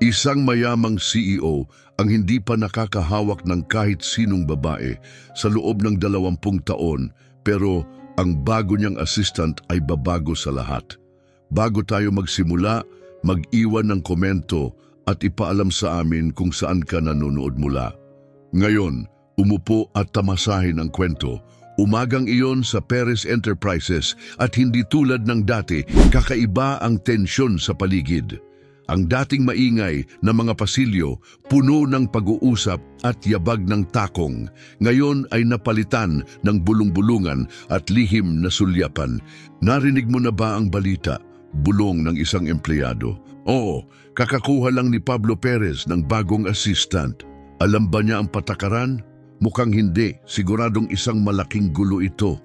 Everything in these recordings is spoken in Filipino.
Isang mayamang CEO ang hindi pa nakakahawak ng kahit sinong babae sa loob ng 20 taon, pero ang bago niyang assistant ay babago sa lahat. Bago tayo magsimula, mag-iwan ng komento at ipaalam sa amin kung saan ka nanonood mula. Ngayon, umupo at tamasahin ang kwento. Umagang iyon sa Perez Enterprises at hindi tulad ng dati, kakaiba ang tensyon sa paligid. Ang dating maingay na mga pasilyo, puno ng pag-uusap at yabag ng takong, ngayon ay napalitan ng bulong-bulungan at lihim na sulyapan. Narinig mo na ba ang balita? Bulong ng isang empleyado. Oo, kakakuha lang ni Pablo Perez ng bagong assistant. Alam ba niya ang patakaran? Mukhang hindi, siguradong isang malaking gulo ito.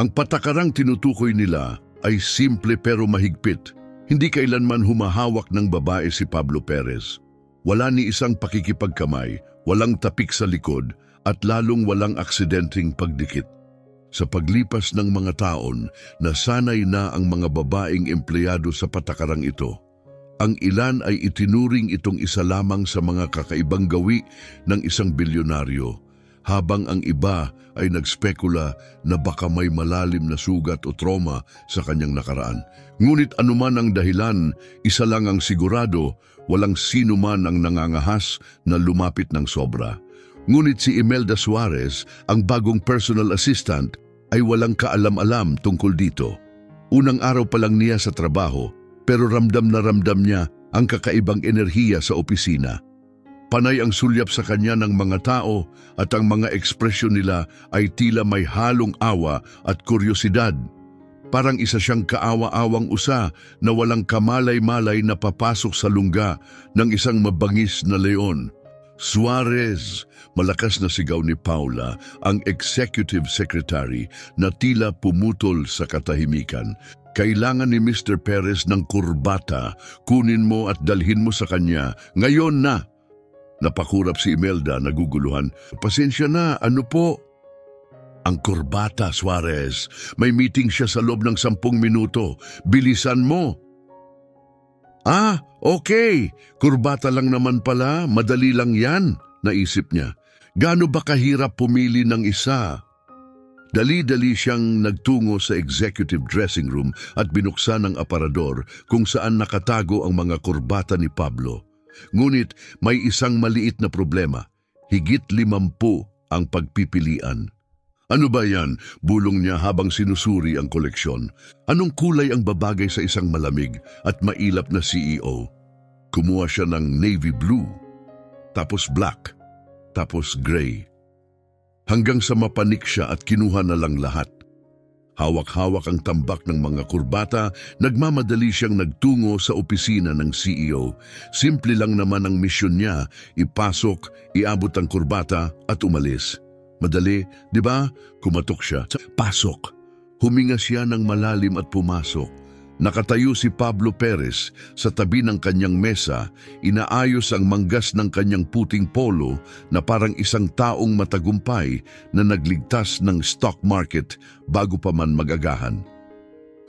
Ang patakarang tinutukoy nila ay simple pero mahigpit. Hindi kailanman humahawak ng babae si Pablo Perez. Wala ni isang pakikipagkamay, walang tapik sa likod, at lalong walang aksidenteng pagdikit. Sa paglipas ng mga taon, nasanay na ang mga babaeng empleyado sa patakarang ito. Ang ilan ay itinuring itong isa lamang sa mga kakaibang gawi ng isang bilyonaryo, habang ang iba ay nagspekula na baka may malalim na sugat o trauma sa kanyang nakaraan. Ngunit anuman ang dahilan, isa lang ang sigurado, walang sino man ang nangangahas na lumapit ng sobra. Ngunit si Imelda Suarez, ang bagong personal assistant, ay walang kaalam-alam tungkol dito. Unang araw pa lang niya sa trabaho, pero ramdam na ramdam niya ang kakaibang enerhiya sa opisina. Panay ang sulyap sa kanya ng mga tao at ang mga ekspresyon nila ay tila may halong awa at kuryosidad. Parang isa siyang kaawa-awang usa na walang kamalay-malay na papasok sa lungga ng isang mabangis na leon. Suarez, malakas na sigaw ni Paula, ang executive secretary, na tila pumutol sa katahimikan. Kailangan ni Mr. Perez ng kurbata, kunin mo at dalhin mo sa kanya, ngayon na! Napakurap si Imelda, naguguluhan. Pasensya na, ano po? Ang kurbata, Suarez. May meeting siya sa loob ng 10 minuto. Bilisan mo. Ah, okay. Kurbata lang naman pala. Madali lang yan, naisip niya. Gaano ba kahirap pumili ng isa? Dali-dali siyang nagtungo sa executive dressing room at binuksan ang aparador kung saan nakatago ang mga kurbata ni Pablo. Ngunit may isang maliit na problema. Higit 50 ang pagpipilian. Ano ba yan? Bulong niya habang sinusuri ang koleksyon. Anong kulay ang babagay sa isang malamig at mailap na CEO? Kumuha siya ng navy blue, tapos black, tapos gray. Hanggang sa mapanik siya at kinuha na lang lahat. Hawak-hawak ang tambak ng mga kurbata, nagmamadali siyang nagtungo sa opisina ng CEO. Simple lang naman ang misyon niya, ipasok, iabot ang kurbata at umalis. Madali, di ba? Kumatok siya. Pasok. Huminga siya ng malalim at pumasok. Nakatayo si Pablo Perez sa tabi ng kanyang mesa, inaayos ang manggas ng kanyang puting polo na parang isang taong matagumpay na nagligtas ng stock market bago pa man mag-agahan.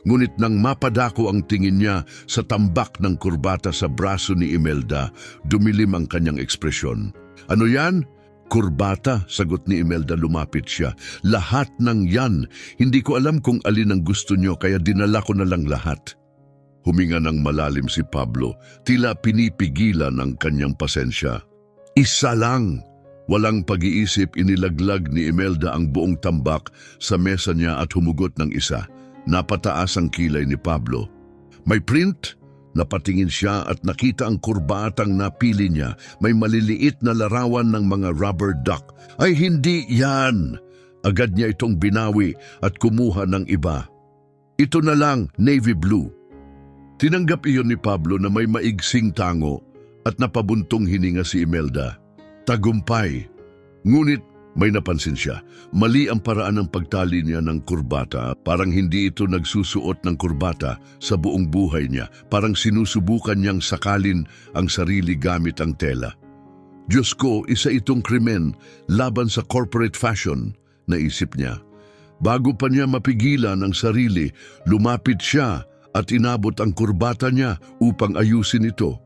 Ngunit nang mapadako ang tingin niya sa tambak ng kurbata sa braso ni Imelda, dumilim ang kanyang ekspresyon. Ano yan? Kurbata, sagot ni Imelda, lumapit siya. Lahat ng yan. Hindi ko alam kung alin ang gusto niyo kaya dinala ko na lang lahat. Huminga ng malalim si Pablo, tila pinipigilan ang kanyang pasensya. Isa lang. Walang pag-iisip, inilaglag ni Imelda ang buong tambak sa mesa niya at humugot ng isa. Napataas ang kilay ni Pablo. May print? Napatingin siya at nakita ang kurbatang napili niya. May maliliit na larawan ng mga rubber duck. Ay hindi yan! Agad niya itong binawi at kumuha ng iba. Ito na lang, navy blue. Tinanggap iyon ni Pablo na may maigsing tango at napabuntong hininga si Imelda. Tagumpay. Ngunit may napansin siya. Mali ang paraan ng pagtali niya ng kurbata. Parang hindi ito nagsusuot ng kurbata sa buong buhay niya. Parang sinusubukan niyang sakalin ang sarili gamit ang tela. Diyos ko, isa itong krimen laban sa corporate fashion, naisip niya. Bago pa niya mapigilan ang sarili, lumapit siya at inabot ang kurbata niya upang ayusin ito.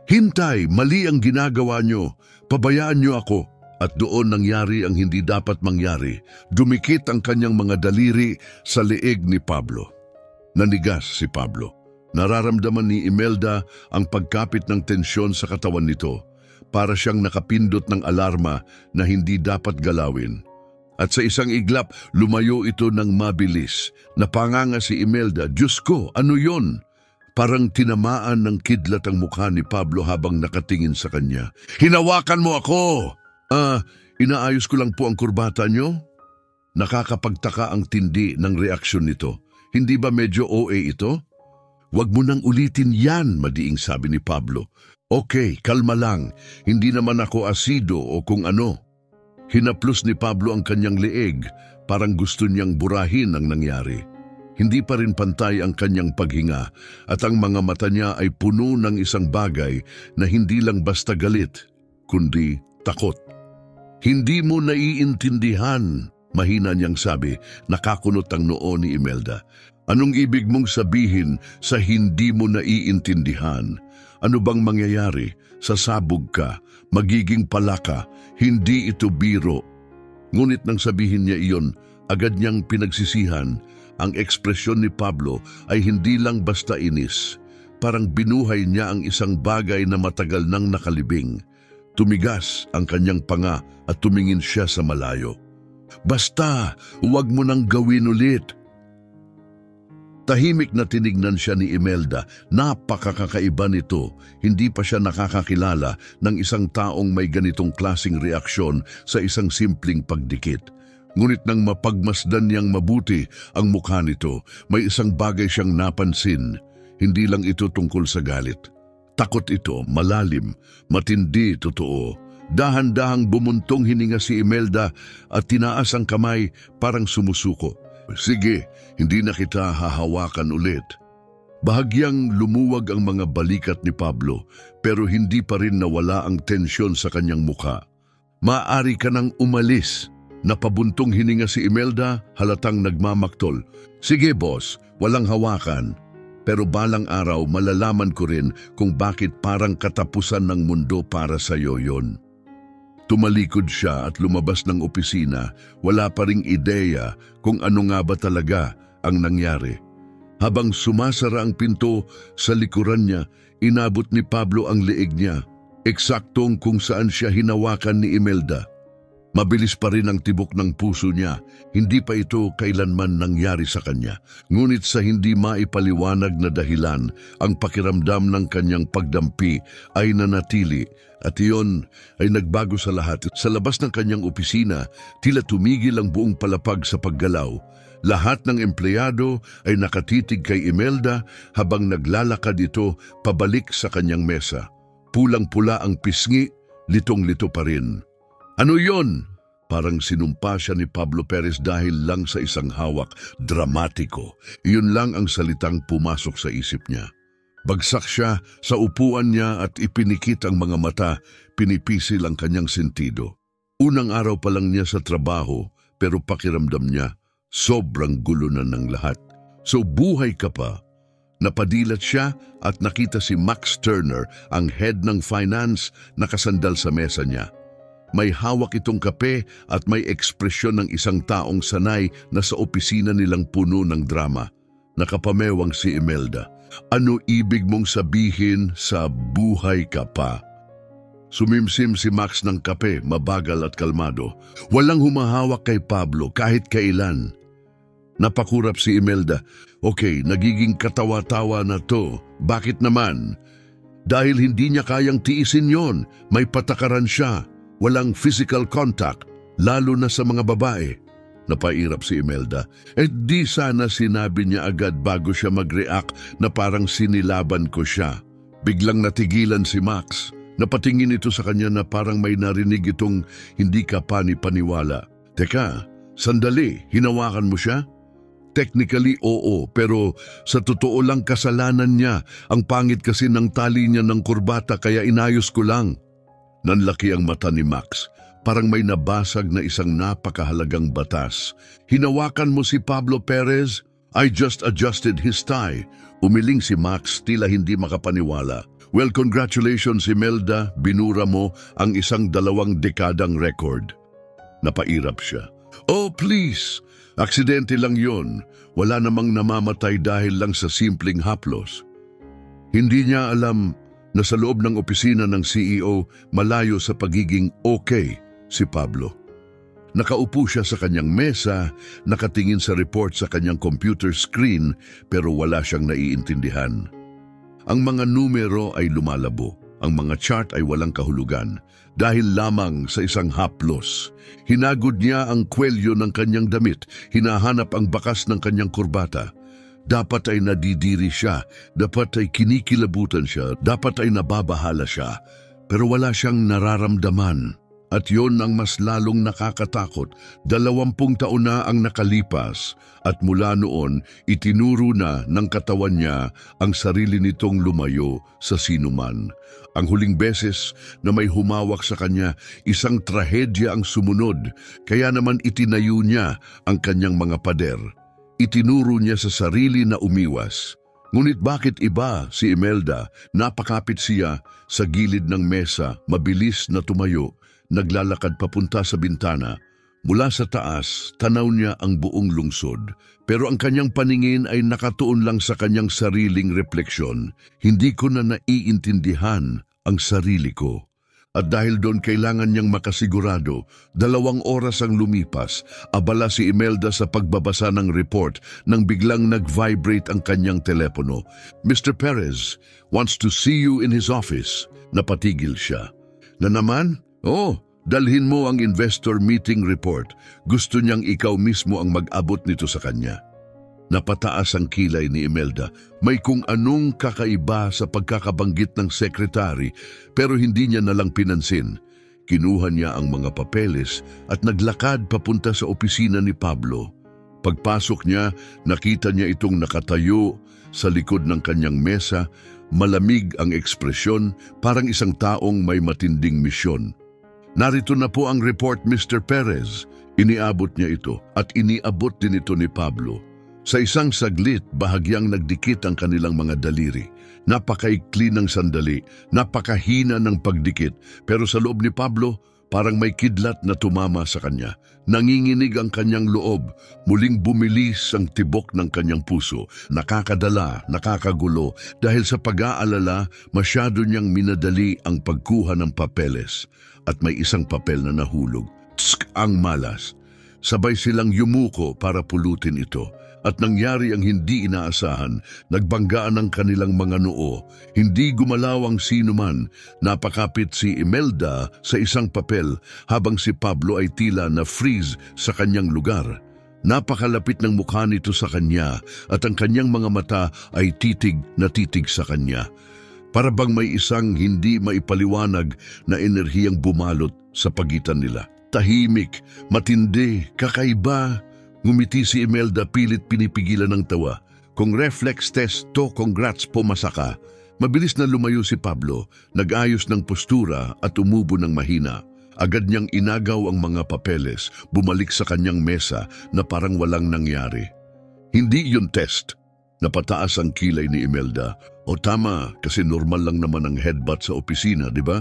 Hintay, mali ang ginagawa nyo. Pabayaan nyo ako. At doon nangyari ang hindi dapat mangyari. Dumikit ang kanyang mga daliri sa leeg ni Pablo. Nanigas si Pablo. Nararamdaman ni Imelda ang pagkapit ng tensyon sa katawan nito. Para siyang nakapindot ng alarma na hindi dapat galawin. At sa isang iglap, lumayo ito ng mabilis. Napanganga si Imelda, Diyos ko, ano yon? Parang tinamaan ng kidlat ang mukha ni Pablo habang nakatingin sa kanya. Hinawakan mo ako! Inaayos ko lang po ang kurbata nyo? Nakakapagtaka ang tindi ng reaksyon nito. Hindi ba medyo OA ito? Huwag mo nang ulitin yan, madiing sabi ni Pablo. Okay, kalma lang. Hindi naman ako asido o kung ano. Hinaplos ni Pablo ang kanyang leeg, parang gusto niyang burahin ang nangyari. Hindi pa rin pantay ang kanyang paghinga at ang mga mata niya ay puno ng isang bagay na hindi lang basta galit, kundi takot. Hindi mo naiintindihan, mahina niyang sabi, nakakunot ang noo ni Imelda. Anong ibig mong sabihin sa hindi mo naiintindihan? Ano bang mangyayari? Sasabog ka, magiging palaka, hindi ito biro. Ngunit nang sabihin niya iyon, agad niyang pinagsisihan. Ang ekspresyon ni Pablo ay hindi lang basta inis. Parang binuhay niya ang isang bagay na matagal nang nakalibing. Tumigas ang kanyang panga at tumingin siya sa malayo. Basta, huwag mo nang gawin ulit. Tahimik na tinignan siya ni Imelda. Napakakaiba nito. Hindi pa siya nakakakilala ng isang taong may ganitong klasing reaksyon sa isang simpleng pagdikit. Ngunit nang mapagmasdan niyang mabuti ang mukha nito, may isang bagay siyang napansin. Hindi lang ito tungkol sa galit. Takot ito, malalim, matindi, totoo. Dahan-dahang bumuntong hininga si Imelda at tinaas ang kamay parang sumusuko. Sige, hindi na kita hahawakan ulit. Bahagyang lumuwag ang mga balikat ni Pablo pero hindi pa rin nawala ang tensyon sa kanyang mukha. Maaari ka nang umalis. Napabuntong hininga si Imelda, halatang nagmamaktol. Sige boss, walang hawakan. Pero balang araw malalaman ko rin kung bakit parang katapusan ng mundo para sa iyo yon. Tumalikod siya at lumabas ng opisina, wala pa ring ideya kung ano nga ba talaga ang nangyari. Habang sumasara ang pinto sa likuran niya, inabot ni Pablo ang leeg niya, eksaktong kung saan siya hinawakan ni Imelda. Mabilis pa rin ang tibok ng puso niya, hindi pa ito kailanman nangyari sa kanya. Ngunit sa hindi maipaliwanag na dahilan, ang pakiramdam ng kanyang pagdampi ay nanatili at iyon ay nagbago sa lahat. Sa labas ng kanyang opisina, tila tumigil ang buong palapag sa paggalaw. Lahat ng empleyado ay nakatitig kay Imelda habang naglalakad ito pabalik sa kanyang mesa. Pulang-pula ang pisngi, litong-lito pa rin. Ano yon? Parang sinumpa siya ni Pablo Perez dahil lang sa isang hawak, dramatiko. Iyon lang ang salitang pumasok sa isip niya. Bagsak siya sa upuan niya at ipinikit ang mga mata, pinipisil ang kanyang sentido. Unang araw pa lang niya sa trabaho, pero pakiramdam niya, sobrang gulo na ng lahat. So buhay ka pa. Napadilat siya at nakita si Max Turner, ang head ng finance, nakasandal sa mesa niya. May hawak itong kape at may ekspresyon ng isang taong sanay na sa opisina nilang puno ng drama. Nakapamewang si Imelda. Ano ibig mong sabihin sa buhay ka pa? Sumimsim si Max ng kape, mabagal at kalmado. Walang humahawak kay Pablo kahit kailan. Napakurap si Imelda. Okay, nagiging katawa-tawa na to. Bakit naman? Dahil hindi niya kayang tiisin yon. May patakaran siya. Walang physical contact, lalo na sa mga babae. Napairap si Imelda. Di sana sinabi niya agad bago siya mag-react na parang sinilaban ko siya. Biglang natigilan si Max. Napatingin ito sa kanya na parang may narinig itong hindi ka pani-paniwala. Teka, sandali, hinawakan mo siya? Technically, oo, pero sa totoo lang kasalanan niya. Ang pangit kasi ng tali niya ng kurbata kaya inayos ko lang. Nanlaki ang mata ni Max, parang may nabasag na isang napakahalagang batas. Hinawakan mo si Pablo Perez? I just adjusted his tie. Umiling si Max, tila hindi makapaniwala. Well, congratulations Imelda, binura mo ang isang 2 dekadang record. Napairap siya. Oh, please! Aksidente lang yon. Wala namang namamatay dahil lang sa simpleng haplos. Hindi niya alam na sa loob ng opisina ng CEO malayo sa pagiging okay si Pablo. Nakaupo siya sa kanyang mesa, nakatingin sa report sa kanyang computer screen pero wala siyang naiintindihan. Ang mga numero ay lumalabo, ang mga chart ay walang kahulugan dahil lamang sa isang haplos. Hinagod niya ang kwelyo ng kanyang damit, hinahanap ang bakas ng kanyang kurbata. Dapat ay nadidiri siya, dapat ay kinikilabutan siya, dapat ay nababahala siya, pero wala siyang nararamdaman. At yon ang mas lalong nakakatakot. 20 taon na ang nakalipas at mula noon itinuro na ng katawan niya ang sarili nitong lumayo sa sinuman. Ang huling beses na may humawak sa kanya, isang trahedya ang sumunod, kaya naman itinayo niya ang kanyang mga pader. Itinuro niya sa sarili na umiwas. Ngunit bakit iba si Imelda? Napakapit siya sa gilid ng mesa, mabilis na tumayo. Naglalakad papunta sa bintana. Mula sa taas, tanaw niya ang buong lungsod. Pero ang kanyang paningin ay nakatuon lang sa kanyang sariling refleksyon. Hindi ko na naiintindihan ang sarili ko. At dahil doon kailangan niyang makasigurado, 2 oras ang lumipas. Abala si Imelda sa pagbabasa ng report nang biglang nag-vibrate ang kanyang telepono. Mr. Perez wants to see you in his office. Napatigil siya. Na naman? Oh, dalhin mo ang investor meeting report. Gusto niyang ikaw mismo ang mag-abot nito sa kanya. Napataas ang kilay ni Imelda. May kung anong kakaiba sa pagkakabanggit ng sekretary pero hindi niya nalang pinansin. Kinuha niya ang mga papeles at naglakad papunta sa opisina ni Pablo. Pagpasok niya, nakita niya itong nakatayo sa likod ng kanyang mesa. Malamig ang ekspresyon, parang isang taong may matinding misyon. Narito na po ang report, Mr. Perez. Iniabot niya ito at iniabot din ito ni Pablo. Sa isang saglit, bahagyang nagdikit ang kanilang mga daliri. Napakaikli ng sandali, napakahina ng pagdikit, pero sa loob ni Pablo, parang may kidlat na tumama sa kanya. Nanginginig ang kanyang loob, muling bumilis ang tibok ng kanyang puso. Nakakadala, nakakagulo, dahil sa pag-aalala, masyado niyang minadali ang pagkuha ng papeles. At may isang papel na nahulog. Tsk! Ang malas. Sabay silang yumuko para pulutin ito. At nangyari ang hindi inaasahan, nagbanggaan ang kanilang mga noo. Hindi gumalaw ang sinuman. Napakapit si Imelda sa isang papel habang si Pablo ay tila na freeze sa kanyang lugar. Napakalapit ng mukha nito sa kanya at ang kanyang mga mata ay titig na titig sa kanya. Para bang may isang hindi maipaliwanag na enerhiyang bumalot sa pagitan nila. Tahimik, matindi, kakaiba. Ngumiti si Imelda, pilit pinipigilan ng tawa. Kung reflex test to, congrats po, masaka. Mabilis na lumayo si Pablo, nag-ayos ng postura at umubo ng mahina. Agad niyang inagaw ang mga papeles, bumalik sa kanyang mesa na parang walang nangyari. Hindi yun test. Napataas ang kilay ni Imelda. O tama, kasi normal lang naman ang headbutt sa opisina, di ba?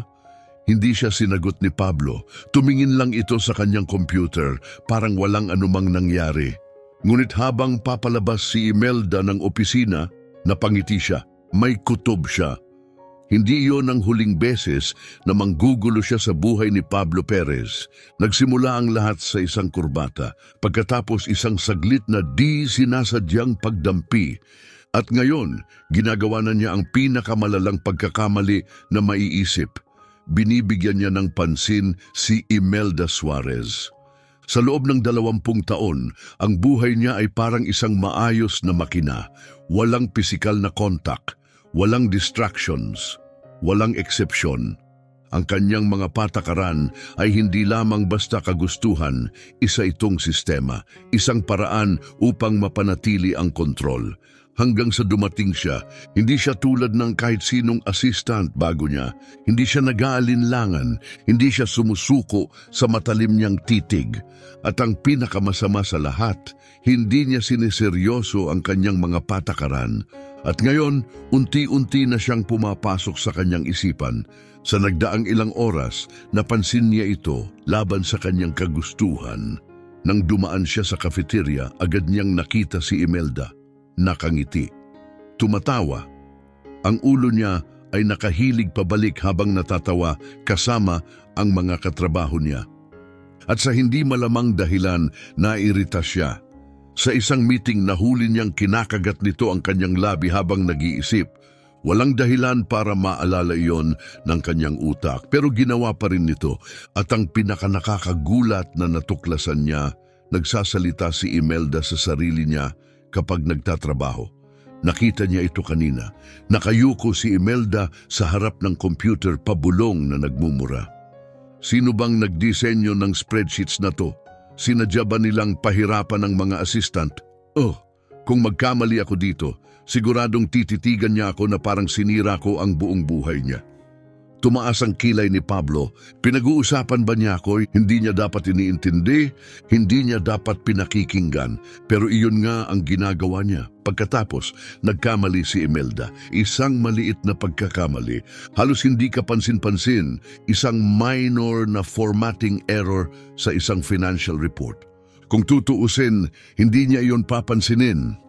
Hindi siya sinagot ni Pablo. Tumingin lang ito sa kanyang computer, parang walang anumang nangyari. Ngunit habang papalabas si Imelda ng opisina, napangiti siya. May kutob siya. Hindi iyon ang huling beses na manggugulo siya sa buhay ni Pablo Perez. Nagsimula ang lahat sa isang kurbata, pagkatapos isang saglit na di sinasadyang pagdampi. At ngayon, ginagawa na niya ang pinakamalalang pagkakamali na maiisip. Binibigyan niya ng pansin si Imelda Suarez. Sa loob ng 20 taon, ang buhay niya ay parang isang maayos na makina. Walang pisikal na kontak, walang distractions, walang eksepsyon. Ang kanyang mga patakaran ay hindi lamang basta kagustuhan, isa itong sistema, isang paraan upang mapanatili ang kontrol. hanggang sa dumating siya. Hindi siya tulad ng kahit sinong assistant bago niya. Hindi siya nag-aalinlangan, hindi siya sumusuko sa matalim niyang titig. At ang pinakamasama sa lahat, hindi niya siniseryoso ang kanyang mga patakaran. At ngayon, unti-unti na siyang pumapasok sa kanyang isipan. Sa nagdaang ilang oras, napansin niya ito laban sa kanyang kagustuhan. Nang dumaan siya sa cafeteria, agad niyang nakita si Imelda. Nakangiti. Tumatawa. Ang ulo niya ay nakahilig pabalik habang natatawa kasama ang mga katrabaho niya. At sa hindi malamang dahilan, nairita siya. Sa isang meeting, nahuli niyang kinakagat nito ang kanyang labi habang nag-iisip. Walang dahilan para maalala iyon ng kanyang utak, pero ginawa pa rin nito. At ang pinakanakakagulat na natuklasan niya, nagsasalita si Imelda sa sarili niya kapag nagtatrabaho. Nakita niya ito kanina. Nakayuko si Imelda sa harap ng computer, pabulong na nagmumura. Sino bang nagdisenyo ng spreadsheets na to? Sinadya ba nilang pahirapan ng mga assistant? Oh, kung magkamali ako dito, siguradong tititigan niya ako na parang sinira ko ang buong buhay niya. Tumaas ang kilay ni Pablo. Pinag-uusapan ba niya ako? Hindi niya dapat iniintindi, hindi niya dapat pinakikinggan. Pero iyon nga ang ginagawa niya. Pagkatapos, nagkamali si Imelda. Isang maliit na pagkakamali. Halos hindi kapansin-pansin. Isang minor na formatting error sa isang financial report. Kung tutuusin, hindi niya iyon papansinin.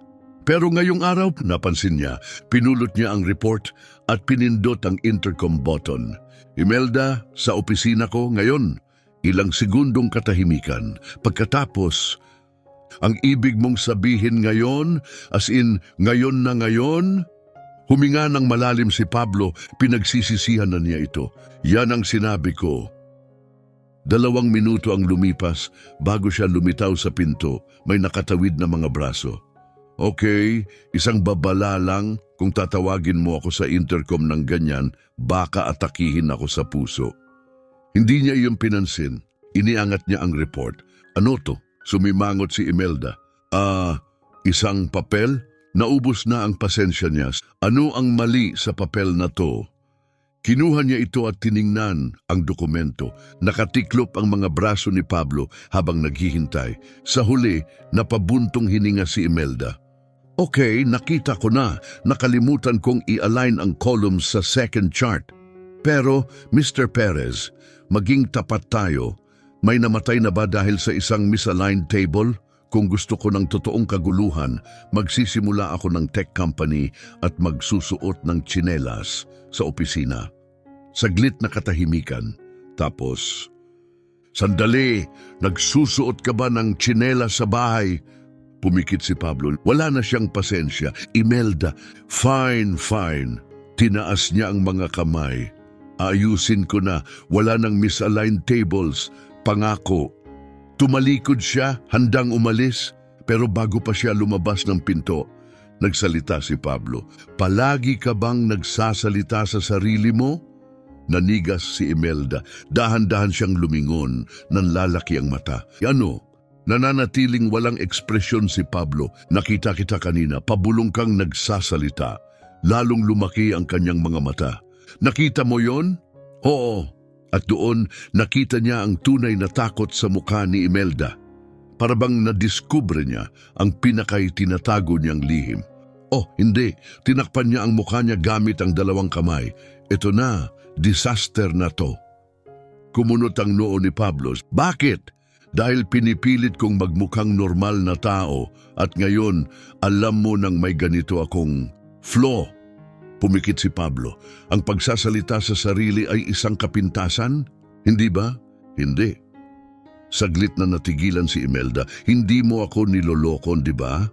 Pero ngayong araw, napansin niya, pinulot niya ang report at pinindot ang intercom button. Imelda, sa opisina ko ngayon, ilang segundong katahimikan. Pagkatapos, ang ibig mong sabihin ngayon, as in ngayon na ngayon? Huminga ng malalim si Pablo, pinagsisisihan na niya ito. Yan ang sinabi ko. 2 minuto ang lumipas bago siya lumitaw sa pinto, may nakatawid na mga braso. Okay, isang babala lang, kung tatawagin mo ako sa intercom ng ganyan, baka atakihin ako sa puso. Hindi niya iyon pinansin. Iniangat niya ang report. Ano to? Sumimangot si Imelda. Isang papel? Naubos na ang pasensya niya. Ano ang mali sa papel na to? Kinuha niya ito at tiningnan ang dokumento. Nakatiklop ang mga braso ni Pablo habang naghihintay. Sa huli, napabuntong hininga si Imelda. Okay, nakita ko na. Nakalimutan kong i-align ang columns sa second chart. Pero, Mr. Perez, maging tapat tayo. May namatay na ba dahil sa isang misaligned table? Kung gusto ko ng totoong kaguluhan, magsisimula ako ng tech company at magsusuot ng tsinelas sa opisina. Saglit na katahimikan. Tapos, sandali, nagsusuot ka ba ng tsinelas sa bahay? Pumikit si Pablo. Wala na siyang pasensya. Imelda, fine. Tinaas niya ang mga kamay. Ayusin ko na. Wala nang misaligned tables. Pangako. Tumalikod siya, handang umalis. Pero bago pa siya lumabas ng pinto, nagsalita si Pablo. Palagi ka bang nagsasalita sa sarili mo? Nanigas si Imelda. Dahan-dahan siyang lumingon. Nanlalaki ang mata. Ano? Nananatiling walang ekspresyon si Pablo. Nakita kita kanina, pabulong kang nagsasalita. Lalong lumaki ang kanyang mga mata. Nakita mo yon? Oo. At doon, nakita niya ang tunay na takot sa mukha ni Imelda. Para bang nadiskubre niya ang pinakay tinatago niyang lihim. Oh, hindi. Tinakpan niya ang mukha niya gamit ang 2 kamay. Ito na, disaster na to. Kumunot ang noo ni Pablo. Bakit? Dahil pinipilit kong magmukhang normal na tao at ngayon alam mo nang may ganito akong flaw. Pumikit si Pablo. Ang pagsasalita sa sarili ay isang kapintasan? Hindi ba? Hindi. Saglit na natigilan si Imelda. Hindi mo ako niloloko, di ba?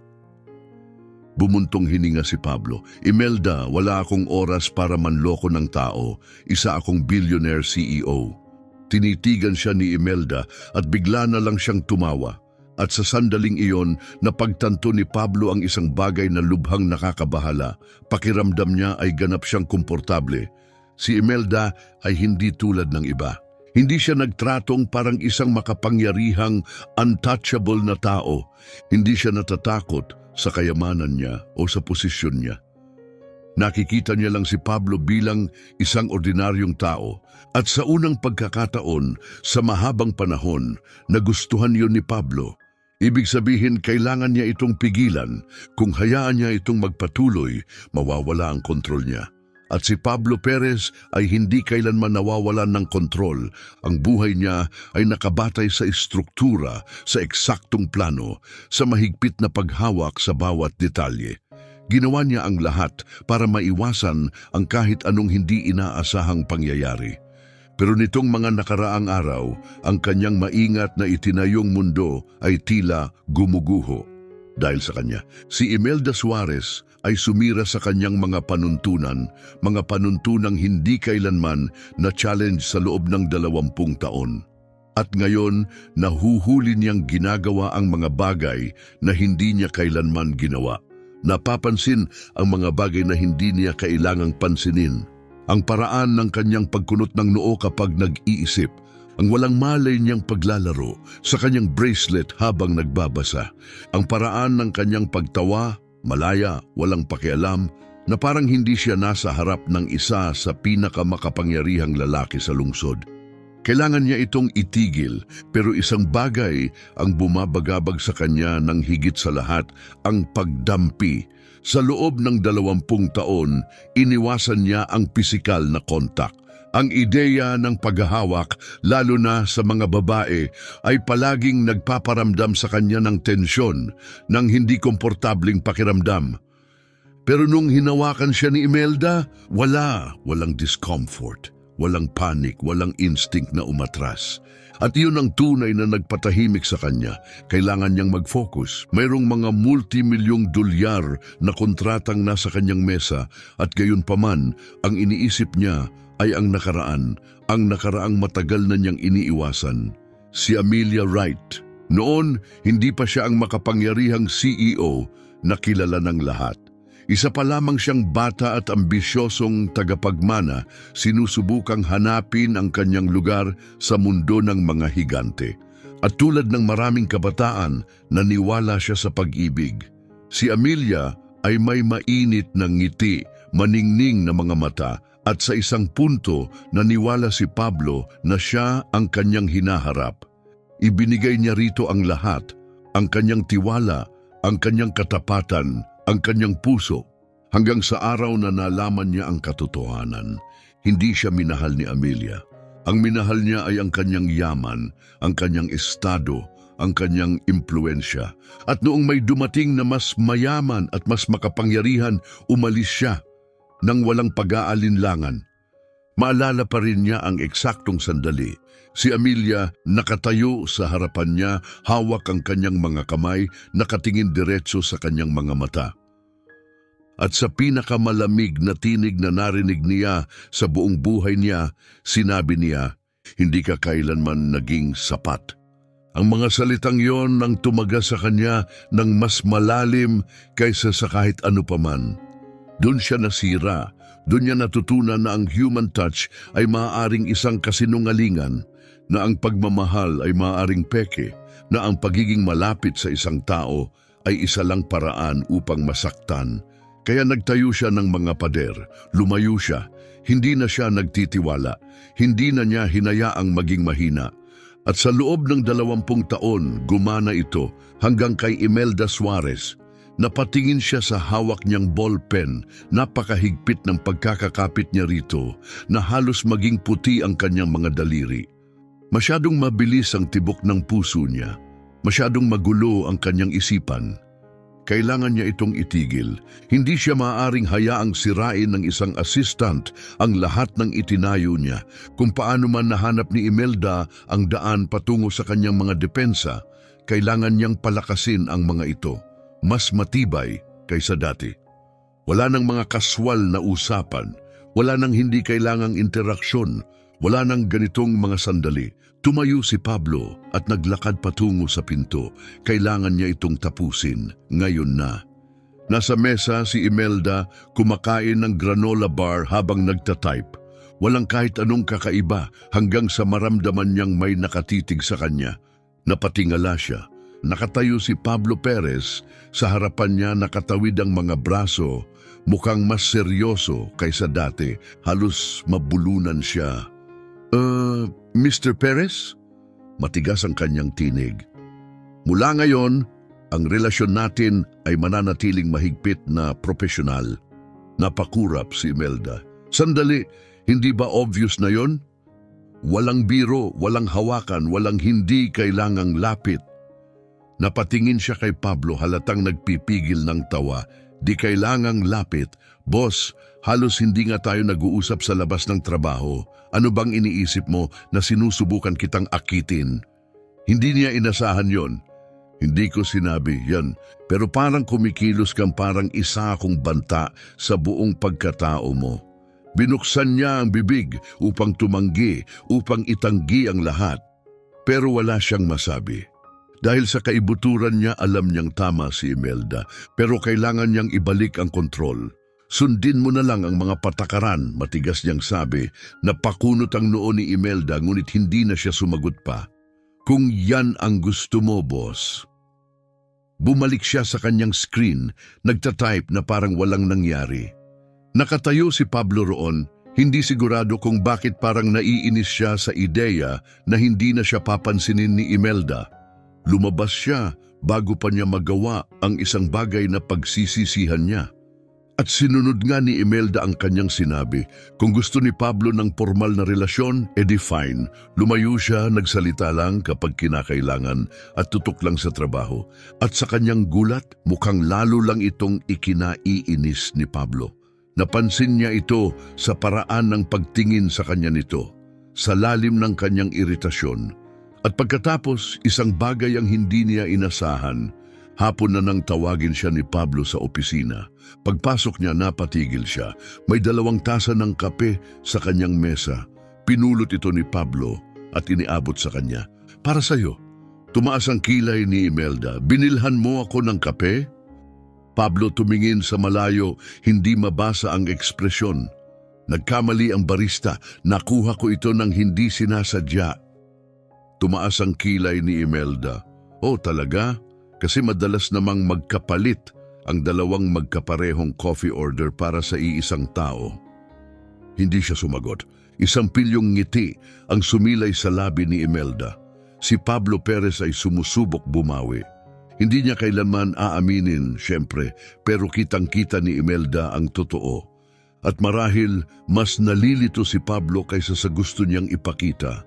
Bumuntong hininga si Pablo. Imelda, wala akong oras para manloko ng tao. Isa akong billionaire CEO. Tinitigan siya ni Imelda at bigla na lang siyang tumawa. At sa sandaling iyon, napagtanto ni Pablo ang isang bagay na lubhang nakakabahala. Pakiramdam niya ay ganap siyang komportable. Si Imelda ay hindi tulad ng iba. Hindi siya nagtratong parang isang makapangyarihang, untouchable na tao. Hindi siya natatakot sa kayamanan niya o sa posisyon niya. Nakikita niya lang si Pablo bilang isang ordinaryong tao at sa unang pagkakataon sa mahabang panahon nagustuhan yun ni Pablo. Ibig sabihin kailangan niya itong pigilan. Kung hayaan niya itong magpatuloy, mawawala ang kontrol niya. At si Pablo Perez ay hindi kailanman nawawalan ng kontrol. Ang buhay niya ay nakabatay sa istruktura, sa eksaktong plano, sa mahigpit na paghawak sa bawat detalye. Ginawa niya ang lahat para maiwasan ang kahit anong hindi inaasahang pangyayari. Pero nitong mga nakaraang araw, ang kanyang maingat na itinayong mundo ay tila gumuguho. Dahil sa kanya, si Imelda Suarez ay sumira sa kanyang mga panuntunang hindi kailanman na-challenge sa loob ng 20 taon. At ngayon, nahuhuli niyang ginagawa ang mga bagay na hindi niya kailanman ginawa. Napapansin ang mga bagay na hindi niya kailangang pansinin. Ang paraan ng kanyang pagkunot ng noo kapag nag-iisip, ang walang malay niyang paglalaro sa kanyang bracelet habang nagbabasa, ang paraan ng kanyang pagtawa, malaya, walang pakialam, na parang hindi siya nasa harap ng isa sa pinakamakapangyarihang lalaki sa lungsod. Kailangan niya itong itigil, pero isang bagay ang bumabagabag sa kanya ng higit sa lahat, ang pagdampi. Sa loob ng 20 taon, iniwasan niya ang pisikal na kontak. Ang ideya ng paghahawak, lalo na sa mga babae, ay palaging nagpaparamdam sa kanya ng tensyon, ng hindi komportabling pakiramdam. Pero nung hinawakan siya ni Imelda, walang discomfort. Walang panic, walang instinct na umatras. At iyon ang tunay na nagpatahimik sa kanya. Kailangan niyang mag-focus. Mayroong mga multimilyong dolyar na kontratang nasa kanyang mesa at gayon paman, ang iniisip niya ay ang nakaraang matagal na niyang iniiwasan. Si Amelia Wright. Noon, hindi pa siya ang makapangyarihang CEO na kilala ng lahat. Isa pa lamang siyang bata at ambisyosong tagapagmana, sinusubukang hanapin ang kanyang lugar sa mundo ng mga higante. At tulad ng maraming kabataan, naniwala siya sa pag-ibig. Si Amelia ay may mainit na ngiti, maningning na mga mata, at sa isang punto naniwala si Pablo na siya ang kanyang hinaharap. Ibinigay niya rito ang lahat, ang kanyang tiwala, ang kanyang katapatan, ang kanyang puso, hanggang sa araw na nalaman niya ang katotohanan. Hindi siya minahal ni Amelia. Ang minahal niya ay ang kanyang yaman, ang kanyang estado, ang kanyang impluensya. At noong may dumating na mas mayaman at mas makapangyarihan, umalis siya nang walang pag-aalinlangan. Maalala pa rin niya ang eksaktong sandali. Si Amelia nakatayo sa harapan niya, hawak ang kanyang mga kamay, nakatingin diretso sa kanyang mga mata. At sa pinakamalamig na tinig na narinig niya sa buong buhay niya, sinabi niya, "Hindi ka kailanman naging sapat." Ang mga salitang yon nang tumaga sa kanya ng mas malalim kaysa sa kahit ano paman. Doon siya nasira. Doon niya natutunan na ang human touch ay maaaring isang kasinungalingan, na ang pagmamahal ay maaaring peke, na ang pagiging malapit sa isang tao ay isa lang paraan upang masaktan. Kaya nagtayo siya ng mga pader, lumayo siya, hindi na siya nagtitiwala, hindi na niya hinayaang maging mahina. At sa loob ng 20 taon, gumana ito hanggang kay Imelda Suarez. Napatingin siya sa hawak niyang ballpen, napakahigpit ng pagkakakapit niya rito na halos maging puti ang kanyang mga daliri. Masyadong mabilis ang tibok ng puso niya, masyadong magulo ang kanyang isipan. Kailangan niya itong itigil. Hindi siya maaaring hayaang sirain ng isang assistant ang lahat ng itinayo niya. Kung paano man nahanap ni Imelda ang daan patungo sa kanyang mga depensa, kailangan niyang palakasin ang mga ito. Mas matibay kaysa dati. Wala nang mga kaswal na usapan, wala nang hindi kailangang interaksyon, wala nang ganitong mga sandali. Tumayo si Pablo at naglakad patungo sa pinto. Kailangan niya itong tapusin, ngayon na. Nasa mesa si Imelda, kumakain ng granola bar habang nagtatype. Walang kahit anong kakaiba hanggang sa maramdaman niyang may nakatitig sa kanya. Napatingala siya. nakatayo si Pablo Perez. Sa harapan niya nakatawid ang mga braso, mukhang mas seryoso kaysa dati. Halos mabulunan siya. Mr. Perez? Matigas ang kanyang tinig. Mula ngayon, ang relasyon natin ay mananatiling mahigpit na profesional. Napakurap si Imelda. Sandali, hindi ba obvious na yon? Walang biro, walang hawakan, walang hindi kailangang lapit. Napatingin siya kay Pablo, halatang nagpipigil ng tawa. Di kailangang lapit. Boss, halos hindi nga tayo nag-uusap sa labas ng trabaho. Ano bang iniisip mo na sinusubukan kitang akitin? Hindi niya inasahan yon. Hindi ko sinabi yan, pero parang kumikilos kang parang isa akong banta sa buong pagkatao mo. Binuksan niya ang bibig upang tumanggi, upang itanggi ang lahat. Pero wala siyang masabi. Dahil sa kaibuturan niya, alam niyang tama si Imelda, pero kailangan niyang ibalik ang kontrol. Sundin mo na lang ang mga patakaran, matigas niyang sabi. Napakunot ang noo ni Imelda, ngunit hindi na siya sumagot pa. Kung yan ang gusto mo, boss. Bumalik siya sa kanyang screen, nagtatype na parang walang nangyari. Nakatayo si Pablo roon, hindi sigurado kung bakit parang naiinis siya sa ideya na hindi na siya papansinin ni Imelda. Lumabas siya bago pa niya magawa ang isang bagay na pagsisisihan niya. At sinunod nga ni Imelda ang kanyang sinabi. Kung gusto ni Pablo ng formal na relasyon, edi fine. Lumayo siya, nagsalita lang kapag kinakailangan at tutok lang sa trabaho. At sa kanyang gulat, mukhang lalo lang itong ikinaiinis ni Pablo. Napansin niya ito sa paraan ng pagtingin sa kanya nito, sa lalim ng kanyang iritasyon. At pagkatapos, isang bagay ang hindi niya inasahan. Hapon na nang tawagin siya ni Pablo sa opisina. Pagpasok niya, napatigil siya. May 2 tasa ng kape sa kanyang mesa. Pinulot ito ni Pablo at iniabot sa kanya. Para sa'yo. Tumaas ang kilay ni Imelda. Binilhan mo ako ng kape? Pablo tumingin sa malayo, hindi mabasa ang ekspresyon. Nagkamali ang barista. Nakuha ko ito ng hindi sinasadya. Tumaas ang kilay ni Imelda. Oh, talaga? Kasi madalas namang magkapalit ang 2 magkaparehong coffee order para sa iisang tao. Hindi siya sumagot. Isang pilyong ngiti ang sumilay sa labi ni Imelda. Si Pablo Perez ay sumusubok bumawi. Hindi niya kailanman aaminin, syempre, pero kitang-kita ni Imelda ang totoo. At marahil mas nalilito si Pablo kaysa sa gusto niyang ipakita.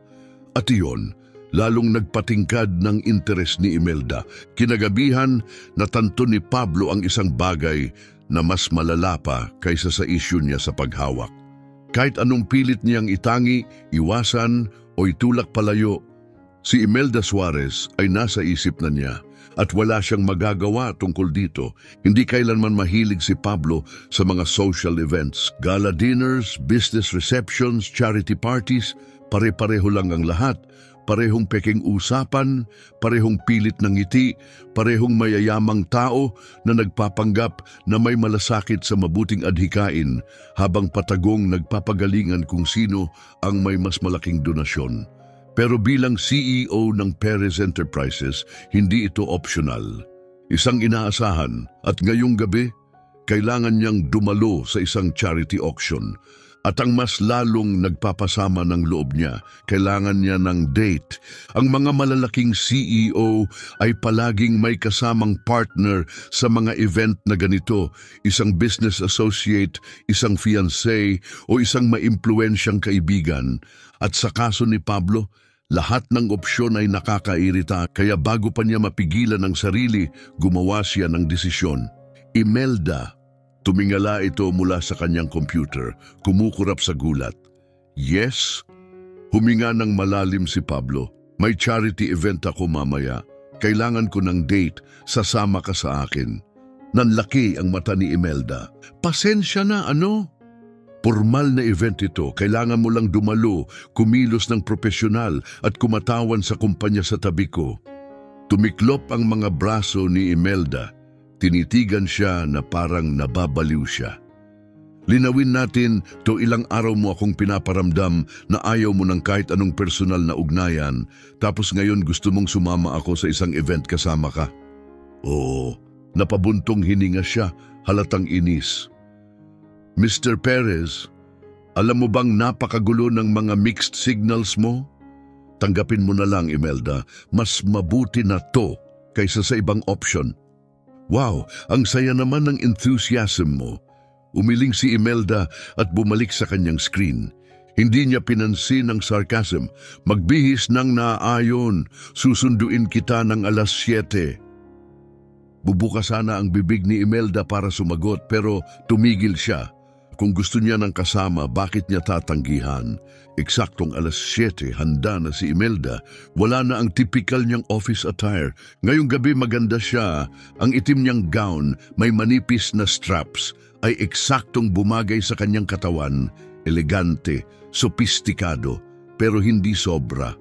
At iyon, lalong nagpatingkad ng interes ni Imelda. Kinagabihan, natanto ni Pablo ang isang bagay na mas malala pa kaysa sa isyu niya sa paghawak. Kahit anong pilit niyang itangi, iwasan o itulak palayo, si Imelda Suarez ay nasa isip na niya at wala siyang magagawa tungkol dito. Hindi kailanman mahilig si Pablo sa mga social events, gala dinners, business receptions, charity parties, pare-pareho lang ang lahat. Parehong peking usapan, parehong pilit ng ngiti, parehong mayayamang tao na nagpapanggap na may malasakit sa mabuting adhikain habang patagong nagpapagalingan kung sino ang may mas malaking donasyon. Pero bilang CEO ng Perez Enterprises, hindi ito optional. Isang inaasahan at ngayong gabi, kailangan niyang dumalo sa isang charity auction. At ang mas lalong nagpapasama ng loob niya, kailangan niya ng date. Ang mga malalaking CEO ay palaging may kasamang partner sa mga event na ganito, isang business associate, isang fiancé o isang maimpluwensyang kaibigan. At sa kaso ni Pablo, lahat ng opsyon ay nakakairita, kaya bago pa niya mapigilan ang sarili, gumawa siya ng desisyon. Imelda. Tumingala ito mula sa kanyang computer, kumukurap sa gulat. Yes? Huminga ng malalim si Pablo. May charity event ako mamaya. Kailangan ko ng date, sasama ka sa akin. Nanlaki ang mata ni Imelda. Pasensya na, ano? Formal na event ito, kailangan mo lang dumalo, kumilos ng profesional at kumatawan sa kumpanya sa tabi ko. Tumiklop ang mga braso ni Imelda. Tinitigan siya na parang nababaliw siya. Linawin natin, to ilang araw mo akong pinaparamdam na ayaw mo ng kahit anong personal na ugnayan, tapos ngayon gusto mong sumama ako sa isang event kasama ka. Oo, napabuntong hininga siya, halatang inis. Mr. Perez, alam mo bang napakagulo ng mga mixed signals mo? Tanggapin mo na lang, Imelda, mas mabuti na to kaysa sa ibang option. Wow, ang saya naman ng enthusiasm mo. Umiling si Imelda at bumalik sa kanyang screen. Hindi niya pinansin ang sarcasm. Magbihis ng naaayon, susunduin kita ng 7:00. Bubuka sana ang bibig ni Imelda para sumagot pero tumigil siya. Kung gusto niya ng kasama, bakit niya tatanggihan? Eksaktong 7:00, handa na si Imelda. Wala na ang typical niyang office attire. Ngayong gabi maganda siya. Ang itim niyang gown, may manipis na straps, ay eksaktong bumagay sa kanyang katawan. Elegante, sopistikado, pero hindi sobra.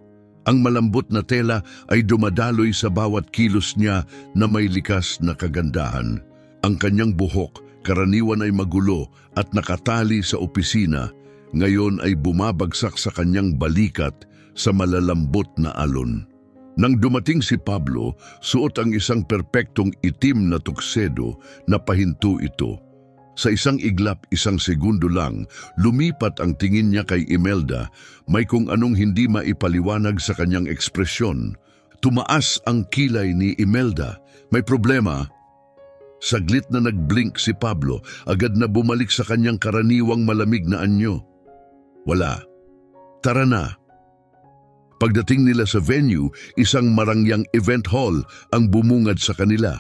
Ang malambot na tela ay dumadaloy sa bawat kilos niya na may likas na kagandahan. Ang kanyang buhok, karaniwan ay magulo at nakatali sa opisina, ngayon ay bumabagsak sa kanyang balikat sa malalambot na alon. Nang dumating si Pablo, suot ang isang perpektong itim na tuksedo na pahinto ito. Sa isang iglap, isang segundo lang, lumipat ang tingin niya kay Imelda, may kung anong hindi maipaliwanag sa kanyang ekspresyon. Tumaas ang kilay ni Imelda. May problema? Saglit na nag-blink si Pablo, agad na bumalik sa kanyang karaniwang malamig na anyo. Wala. Tara na. Pagdating nila sa venue, isang marangyang event hall ang bumungad sa kanila.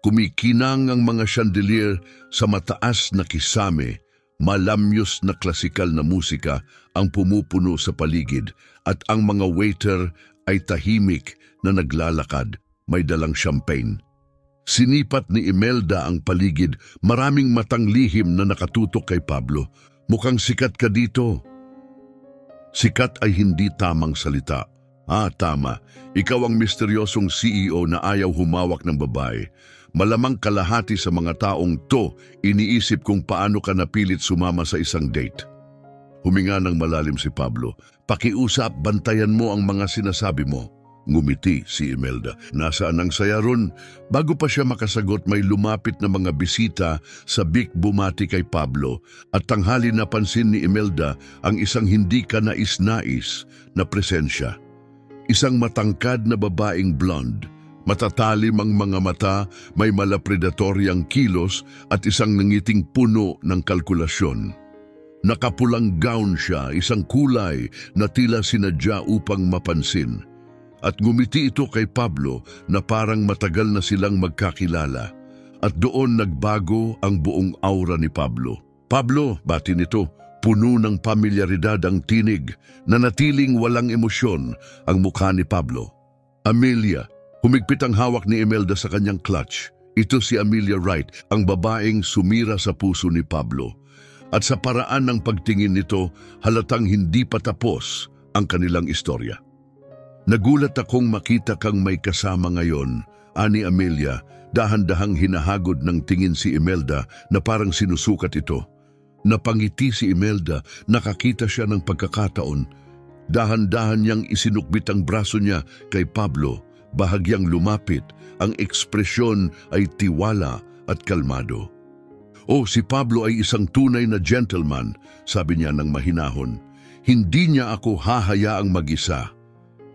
Kumikinang ang mga chandelier sa mataas na kisame, malamyos na klasikal na musika ang pumupuno sa paligid at ang mga waiter ay tahimik na naglalakad, may dalang champagne. Sinipat ni Imelda ang paligid, maraming matang lihim na nakatutok kay Pablo. Mukhang sikat ka dito. Sikat ay hindi tamang salita. Tama. Ikaw ang misteryosong CEO na ayaw humawak ng babae. Malamang kalahati sa mga taong to, iniisip kung paano ka napilit sumama sa isang date. Huminga ng malalim si Pablo. Pakiusap, bantayan mo ang mga sinasabi mo. Ngumiti si Imelda. Nasaan ang saya ron? Bago pa siya makasagot, may lumapit na mga bisita sa bik bumati kay Pablo at tanghali napansin ni Imelda ang isang hindi kanais-nais na presensya. Isang matangkad na babaeng blonde. Matatalim ang mga mata, may malapredatoryang kilos at isang nangiting puno ng kalkulasyon. Nakapulang gown siya, isang kulay na tila sinadya upang mapansin. At ngumiti ito kay Pablo na parang matagal na silang magkakilala. At doon nagbago ang buong aura ni Pablo. Pablo, bati nito, puno ng pamilyaridad ang tinig, na natiling walang emosyon ang mukha ni Pablo. Amelia. Humigpit ang hawak ni Imelda sa kanyang clutch. Ito si Amelia Wright, ang babaeng sumira sa puso ni Pablo. At sa paraan ng pagtingin nito, halatang hindi pa tapos ang kanilang istorya. Nagulat akong makita kang may kasama ngayon, ani Amelia, dahan-dahang hinahagod ng tingin si Imelda na parang sinusukat ito. Napangiti si Imelda, nakakita siya ng pagkakataon. Dahan-dahan niyang isinukbit ang braso niya kay Pablo. Bahagyang lumapit, ang ekspresyon ay tiwala at kalmado. Si Pablo ay isang tunay na gentleman, sabi niya ng mahinahon. Hindi niya ako hahayaang mag-isa.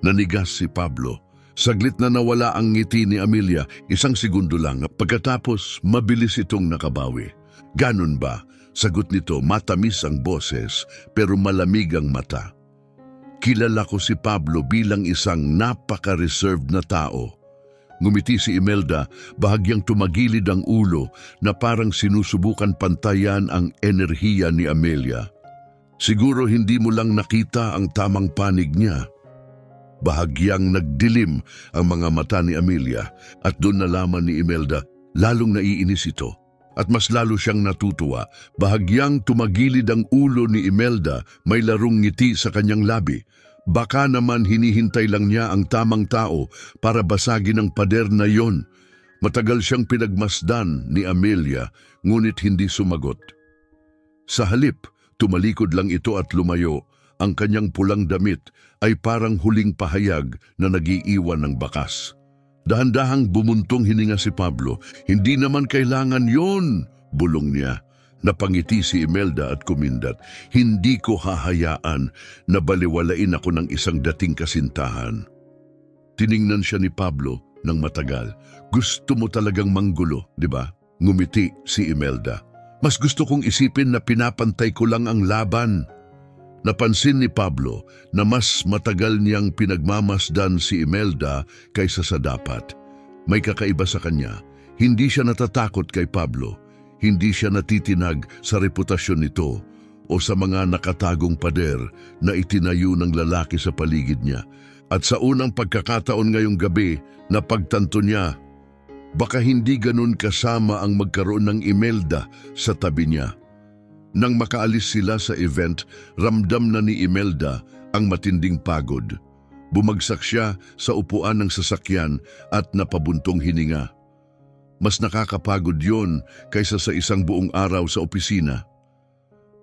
Nanigas si Pablo. Saglit na nawala ang ngiti ni Amelia, isang segundo lang. Pagkatapos, mabilis itong nakabawi. Ganun ba? Sagot nito, matamis ang boses, pero malamig ang mata. Kilala ko si Pablo bilang isang napaka-reserved na tao. Ngumiti si Imelda, bahagyang tumagilid ang ulo na parang sinusubukan pantayan ang enerhiya ni Amelia. Siguro hindi mo lang nakita ang tamang panig niya. Bahagyang nagdilim ang mga mata ni Amelia at doon nalaman ni Imelda, lalong naiinis ito. At mas lalo siyang natutuwa, bahagyang tumagilid ang ulo ni Imelda, may larong ngiti sa kanyang labi. Baka naman hinihintay lang niya ang tamang tao para basagin ang pader na yon. Matagal siyang pinagmasdan ni Amelia, ngunit hindi sumagot. Sa halip, tumalikod lang ito at lumayo. Ang kanyang pulang damit ay parang huling pahayag na nag-iiwan ng bakas. Dahan-dahang bumuntong hininga si Pablo. Hindi naman kailangan yon, bulong niya. Napangiti si Imelda at kumindat. Hindi ko hahayaan na baliwalain ako ng isang dating kasintahan. Tiningnan siya ni Pablo ng matagal. Gusto mo talagang manggulo, di ba? Ngumiti si Imelda. Mas gusto kong isipin na pinapantay ko lang ang laban. Napansin ni Pablo na mas matagal niyang pinagmamasdan si Imelda kaysa sa dapat. May kakaiba sa kanya. Hindi siya natatakot kay Pablo. Hindi siya natitinag sa reputasyon nito o sa mga nakatagong pader na itinayo ng lalaki sa paligid niya. At sa unang pagkakataon ngayong gabi na pagtanto niya, baka hindi ganun kasama ang magkaroon ng Imelda sa tabi niya. Nang makaalis sila sa event, ramdam na ni Imelda ang matinding pagod. Bumagsak siya sa upuan ng sasakyan at napabuntong hininga. Mas nakakapagod yon kaysa sa isang buong araw sa opisina.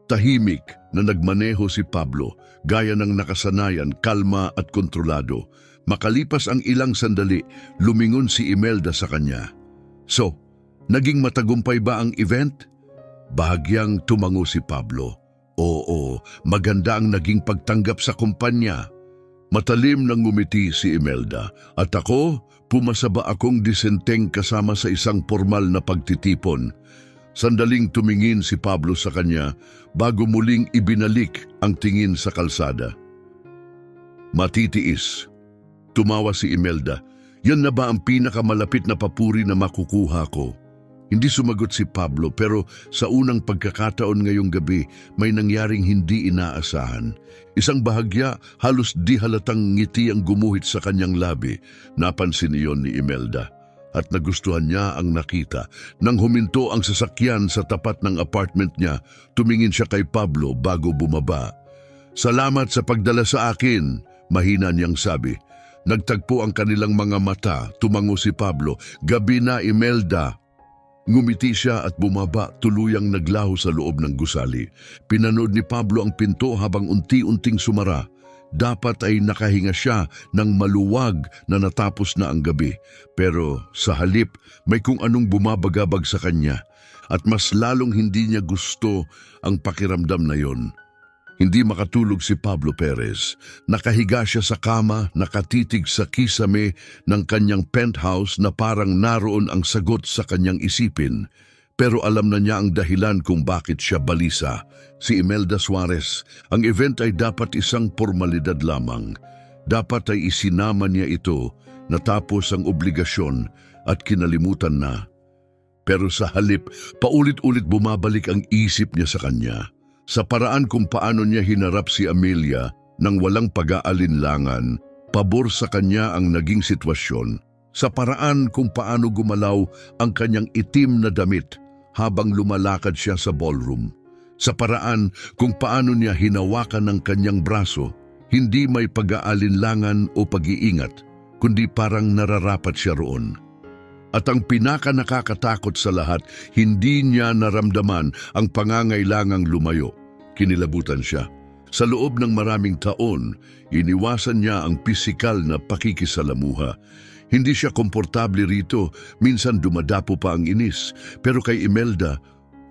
Tahimik na nagmaneho si Pablo, gaya ng nakasanayan, kalma at kontrolado. Makalipas ang ilang sandali, lumingon si Imelda sa kanya. So, naging matagumpay ba ang event? Bahagyang tumango si Pablo. Oo, maganda ang naging pagtanggap sa kumpanya. Matalim nang ngumiti si Imelda. At ako, pumasa ba akong disenteng kasama sa isang formal na pagtitipon? Sandaling tumingin si Pablo sa kanya bago muling ibinalik ang tingin sa kalsada. Matitiis. Tumawa si Imelda. Yan na ba ang pinakamalapit na papuri na makukuha ko? Hindi sumagot si Pablo pero sa unang pagkakataon ngayong gabi may nangyaring hindi inaasahan. Isang bahagya, halos di halatang ngiti ang gumuhit sa kanyang labi. Napansin iyon ni Imelda at nagustuhan niya ang nakita. Nang huminto ang sasakyan sa tapat ng apartment niya, tumingin siya kay Pablo bago bumaba. Salamat sa pagdala sa akin, mahina niyang sabi. Nagtagpo ang kanilang mga mata, tumango si Pablo. Gabi na, Imelda. Ngumiti siya at bumaba, tuluyang naglaho sa loob ng gusali. Pinanood ni Pablo ang pinto habang unti-unting sumara. Dapat ay nakahinga siya ng maluwag na natapos na ang gabi. Pero sa halip, may kung anong bumabagabag sa kanya. At mas lalong hindi niya gusto ang pakiramdam na yon. Hindi makatulog si Pablo Perez. Nakahiga siya sa kama, nakatitig sa kisame ng kanyang penthouse na parang naroon ang sagot sa kanyang isipin. Pero alam na niya ang dahilan kung bakit siya balisa. Si Imelda Suarez, ang event ay dapat isang formalidad lamang. Dapat ay isinama niya ito, natapos ang obligasyon at kinalimutan na. Pero sa halip, paulit-ulit bumabalik ang isip niya sa kanya. Sa paraan kung paano niya hinarap si Amelia nang walang pag-aalinlangan, pabor sa kanya ang naging sitwasyon. Sa paraan kung paano gumalaw ang kanyang itim na damit habang lumalakad siya sa ballroom. Sa paraan kung paano niya hinawakan ng kanyang braso, hindi may pag-aalinlangan o pag-iingat, kundi parang nararapat siya roon. At ang pinaka nakakatakot sa lahat, hindi niya naramdaman ang pangangailangang lumayo. Kinilabutan siya. Sa loob ng maraming taon, iniwasan niya ang pisikal na pakikisalamuha. Hindi siya komportable rito, minsan dumadapo pa ang inis. Pero kay Imelda,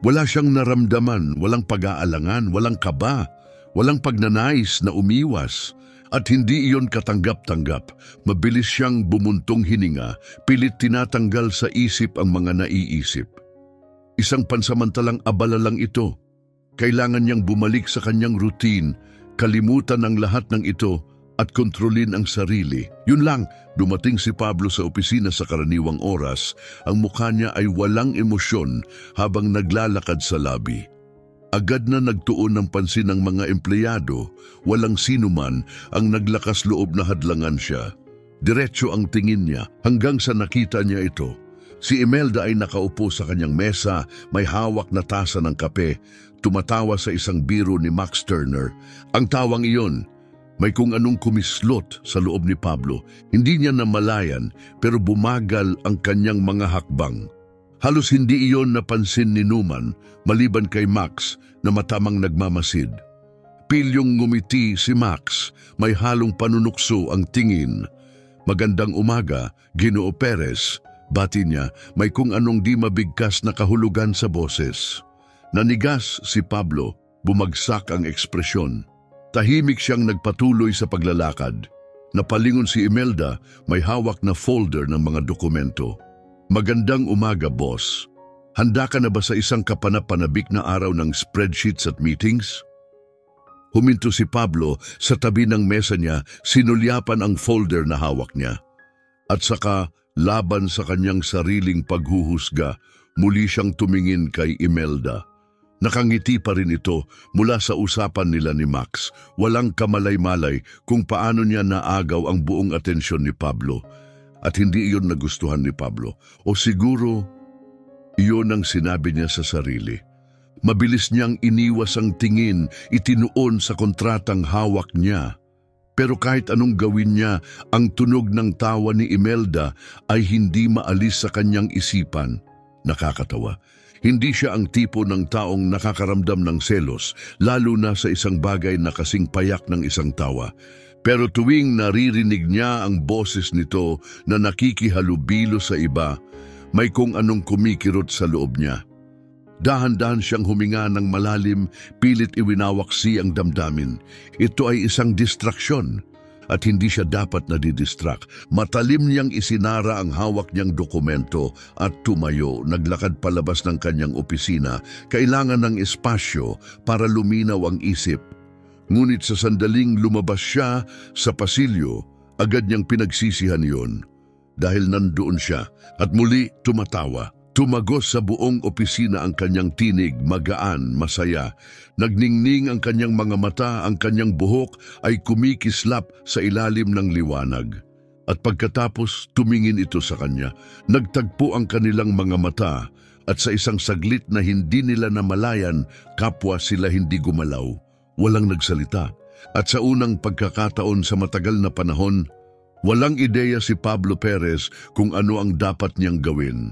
wala siyang naramdaman, walang pag-aalangan, walang kaba, walang pagnanais na umiwas. At hindi iyon katanggap-tanggap. Mabilis siyang bumuntong hininga, pilit tinatanggal sa isip ang mga naiisip. Isang pansamantalang abala lang ito. Kailangan niyang bumalik sa kanyang routine, kalimutan ang lahat ng ito at kontrolin ang sarili. Yun lang, dumating si Pablo sa opisina sa karaniwang oras. Ang mukha niya ay walang emosyon habang naglalakad sa lobby. Agad na nagtuon ng pansin ng mga empleyado, walang sino man ang naglakas loob na hadlangan siya. Diretso ang tingin niya hanggang sa nakita niya ito. Si Imelda ay nakaupo sa kanyang mesa, may hawak na tasa ng kape, tumatawa sa isang biro ni Max Turner. Ang tawang iyon, may kung anong kumislot sa loob ni Pablo. Hindi niya namalayan pero bumagal ang kanyang mga hakbang. Halos hindi iyon napansin ni Newman maliban kay Max na matamang nagmamasid. Pilyong ngumiti si Max, may halong panunukso ang tingin. "Magandang umaga, Ginoo Perez," bati niya, may kung anong di mabigkas na kahulugan sa boses. Nanigas si Pablo, bumagsak ang ekspresyon. Tahimik siyang nagpatuloy sa paglalakad. Napalingon si Imelda, may hawak na folder ng mga dokumento. "Magandang umaga, boss. Handa ka na ba sa isang kapanapanabik na araw ng spreadsheets at meetings?" Huminto si Pablo sa tabi ng mesa niya, sinulyapan ang folder na hawak niya. At saka, laban sa kanyang sariling paghuhusga, muli siyang tumingin kay Imelda. Nakangiti pa rin ito mula sa usapan nila ni Max. Walang kamalay-malay kung paano niya naagaw ang buong atensyon ni Pablo. At hindi iyon nagustuhan ni Pablo. O siguro, iyon ang sinabi niya sa sarili. Mabilis niyang iniwas ang tingin, itinuon sa kontratang hawak niya. Pero kahit anong gawin niya, ang tunog ng tawa ni Imelda ay hindi maalis sa kanyang isipan. Nakakatawa. Hindi siya ang tipo ng taong nakakaramdam ng selos, lalo na sa isang bagay na kasing payak ng isang tawa. Pero tuwing naririnig niya ang boses nito na nakikihalubilo sa iba, may kung anong kumikirot sa loob niya. Dahan-dahan siyang huminga ng malalim, pilit iwinawaksi ang damdamin. Ito ay isang distraksyon at hindi siya dapat nadidistract. Matalim niyang isinara ang hawak niyang dokumento at tumayo, naglakad palabas ng kanyang opisina. Kailangan ng espasyo para luminaw ang isip. Ngunit sa sandaling lumabas siya sa pasilyo, agad niyang pinagsisihan iyon. Dahil nandoon siya at muli tumatawa. Tumagos sa buong opisina ang kanyang tinig, magaan, masaya. Nagningning ang kanyang mga mata, ang kanyang buhok ay kumikislap sa ilalim ng liwanag. At pagkatapos tumingin ito sa kanya, nagtagpo ang kanilang mga mata at sa isang saglit na hindi nila namalayan, kapwa sila hindi gumalaw. Walang nagsalita. At sa unang pagkakataon sa matagal na panahon, walang ideya si Pablo Perez kung ano ang dapat niyang gawin.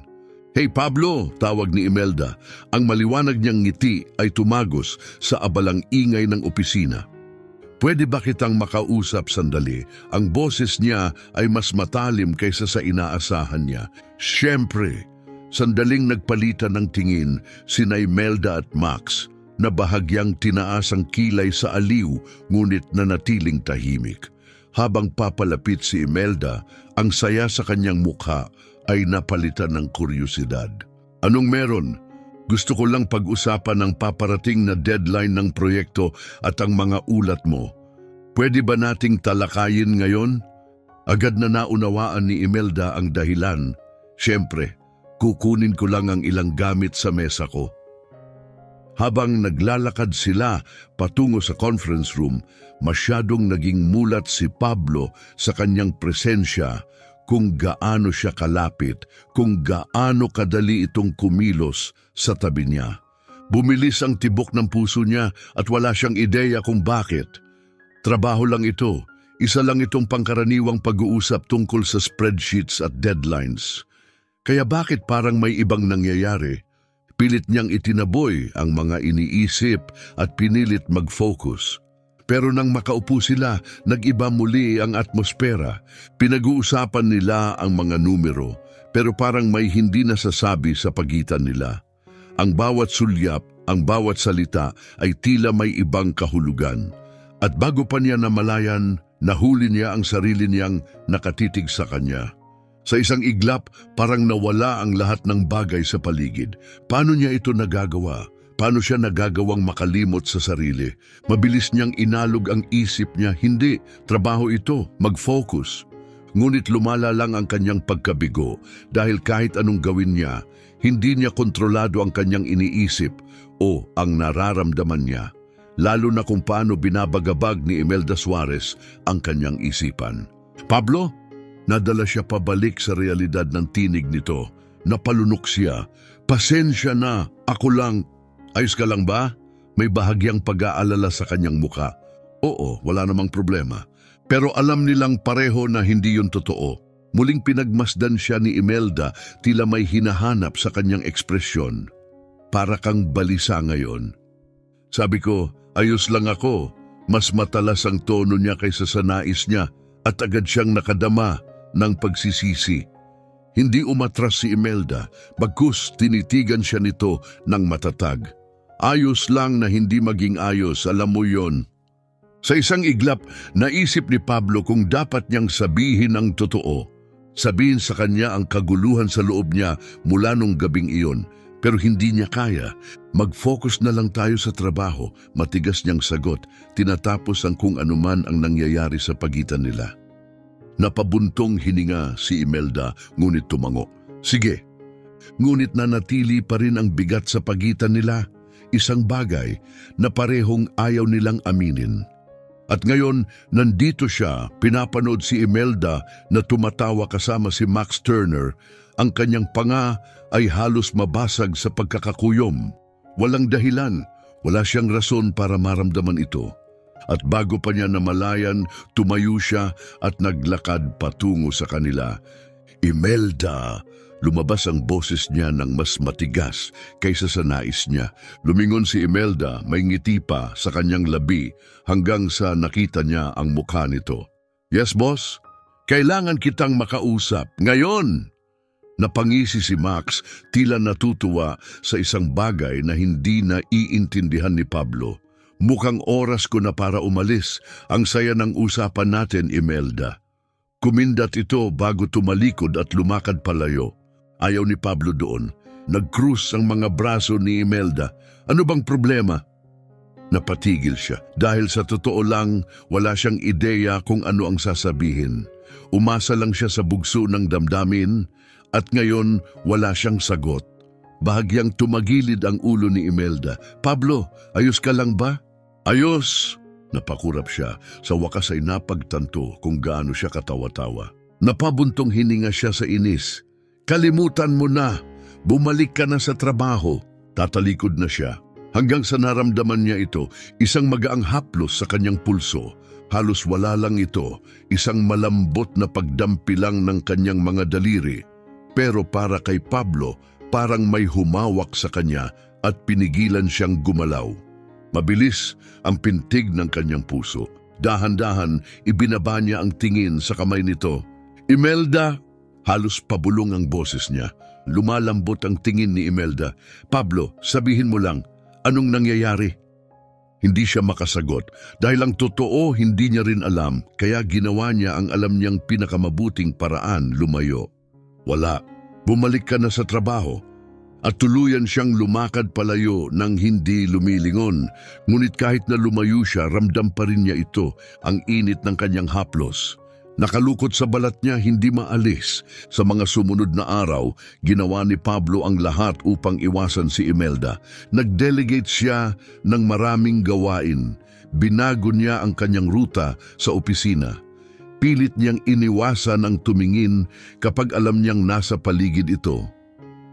"Hey Pablo," tawag ni Imelda. Ang maliwanag niyang ngiti ay tumagos sa abalang ingay ng opisina. "Pwede ba kitang makausap sandali?" Ang boses niya ay mas matalim kaysa sa inaasahan niya. Siyempre, sandaling nagpalitan ng tingin sina Imelda at Max na bahagyang tinaas ang kilay sa aliw ngunit nanatiling tahimik. Habang papalapit si Imelda, ang saya sa kanyang mukha ay napalitan ng kuryosidad. "Anong meron? Gusto ko lang pag-usapan ang paparating na deadline ng proyekto at ang mga ulat mo. Pwede ba nating talakayin ngayon?" Agad na naunawaan ni Imelda ang dahilan. "Siyempre, kukunin ko lang ang ilang gamit sa mesa ko." Habang naglalakad sila patungo sa conference room, masyadong naging mulat si Pablo sa kanyang presensya, kung gaano siya kalapit, kung gaano kadali itong kumilos sa tabi niya. Bumilis ang tibok ng puso niya at wala siyang ideya kung bakit. Trabaho lang ito, isa lang itong pangkaraniwang pag-uusap tungkol sa spreadsheets at deadlines. Kaya bakit parang may ibang nangyayari? Pilit niyang itinaboy ang mga iniisip at pinilit mag-focus. Pero nang makaupo sila, nag-iba muli ang atmosfera. Pinag-uusapan nila ang mga numero, pero parang may hindi nasasabi sa pagitan nila. Ang bawat sulyap, ang bawat salita ay tila may ibang kahulugan. At bago pa niya namalayan, nahuli niya ang sarili niyang nakatitig sa kanya. Sa isang iglap, parang nawala ang lahat ng bagay sa paligid. Paano niya ito nagagawa? Paano siya nagagawang makalimot sa sarili? Mabilis niyang inalog ang isip niya, hindi, trabaho ito, mag-focus. Ngunit lumala lang ang kanyang pagkabigo dahil kahit anong gawin niya, hindi niya kontrolado ang kanyang iniisip o ang nararamdaman niya, lalo na kung paano binabagabag ni Imelda Suarez ang kanyang isipan. "Pablo?" Nadala siya pabalik sa realidad ng tinig nito. Napalunok siya. "Pasensya na, ako lang." "Ayos ka lang ba?" May bahagyang pag-aalala sa kanyang muka. "Oo, wala namang problema." Pero alam nilang pareho na hindi yun totoo. Muling pinagmasdan siya ni Imelda, tila may hinahanap sa kanyang ekspresyon. Para kang balisa ngayon. Sabi ko, ayos lang ako. Mas matalas ang tono niya kaysa sa nais niya at agad siyang nakadama ng pagsisisi. Hindi umatras si Imelda, bagkus tinitigan siya nito ng matatag. Ayos lang na hindi maging ayos, alam mo yon. Sa isang iglap, naisip ni Pablo kung dapat niyang sabihin ang totoo. Sabihin sa kanya ang kaguluhan sa loob niya mula nung gabing iyon. Pero hindi niya kaya. Mag-focus na lang tayo sa trabaho. Matigas niyang sagot. Tinatapos ang kung anuman ang nangyayari sa pagitan nila. Napabuntong hininga si Imelda, ngunit tumango. Sige. Ngunit nanatili pa rin ang bigat sa pagitan nila. Isang bagay na parehong ayaw nilang aminin. At ngayon, nandito siya, pinapanood si Imelda na tumatawa kasama si Max Turner. Ang kanyang panga ay halos mabasag sa pagkakakuyom. Walang dahilan, wala siyang rason para maramdaman ito. At bago pa niya namalayan, tumayo siya at naglakad patungo sa kanila. Imelda! Lumabas ang boses niya ng mas matigas kaysa sa nais niya. Lumingon si Imelda, may ngiti pa sa kanyang labi hanggang sa nakita niya ang mukha nito. Yes, boss? Kailangan kitang makausap. Ngayon! Napangisi si Max, tila natutuwa sa isang bagay na hindi na iintindihan ni Pablo. Mukhang oras ko na para umalis. Ang saya ng usapan natin, Imelda. Kumindat ito bago tumalikod at lumakad palayo. Ayaw ni Pablo doon. Nag-cruise ang mga braso ni Imelda. Ano bang problema? Napatigil siya. Dahil sa totoo lang, wala siyang ideya kung ano ang sasabihin. Umasa lang siya sa bugso ng damdamin at ngayon wala siyang sagot. Bahagyang tumagilid ang ulo ni Imelda. Pablo, ayos ka lang ba? Ayos! Napakurap siya. Sa wakas ay napagtanto kung gaano siya katawa-tawa. Napabuntong hininga siya sa inis. Kalimutan mo na. Bumalik ka na sa trabaho. Tatalikod na siya. Hanggang sa naramdaman niya ito, isang magaang haplos sa kanyang pulso. Halos wala lang ito, isang malambot na pagdampi lang ng kanyang mga daliri. Pero para kay Pablo, parang may humawak sa kanya at pinigilan siyang gumalaw. Mabilis ang pintig ng kanyang puso. Dahan-dahan, ibinaba niya ang tingin sa kamay nito. Imelda! Halos pabulong ang boses niya. Lumalambot ang tingin ni Imelda. Pablo, sabihin mo lang, anong nangyayari? Hindi siya makasagot. Dahil ang totoo, hindi niya rin alam, kaya ginawa niya ang alam niyang pinakamabuting paraan, lumayo. Wala. Bumalik ka na sa trabaho. At tuluyan siyang lumakad palayo nang hindi lumilingon. Ngunit kahit na lumayo siya, ramdam pa rin niya ito, ang init ng kanyang haplos. Nakalukot sa balat niya, hindi maalis. Sa mga sumunod na araw, ginawa ni Pablo ang lahat upang iwasan si Imelda. Nag-delegate siya ng maraming gawain. Binago niya ang kanyang ruta sa opisina. Pilit niyang iniwasan ang tumingin kapag alam niyang nasa paligid ito.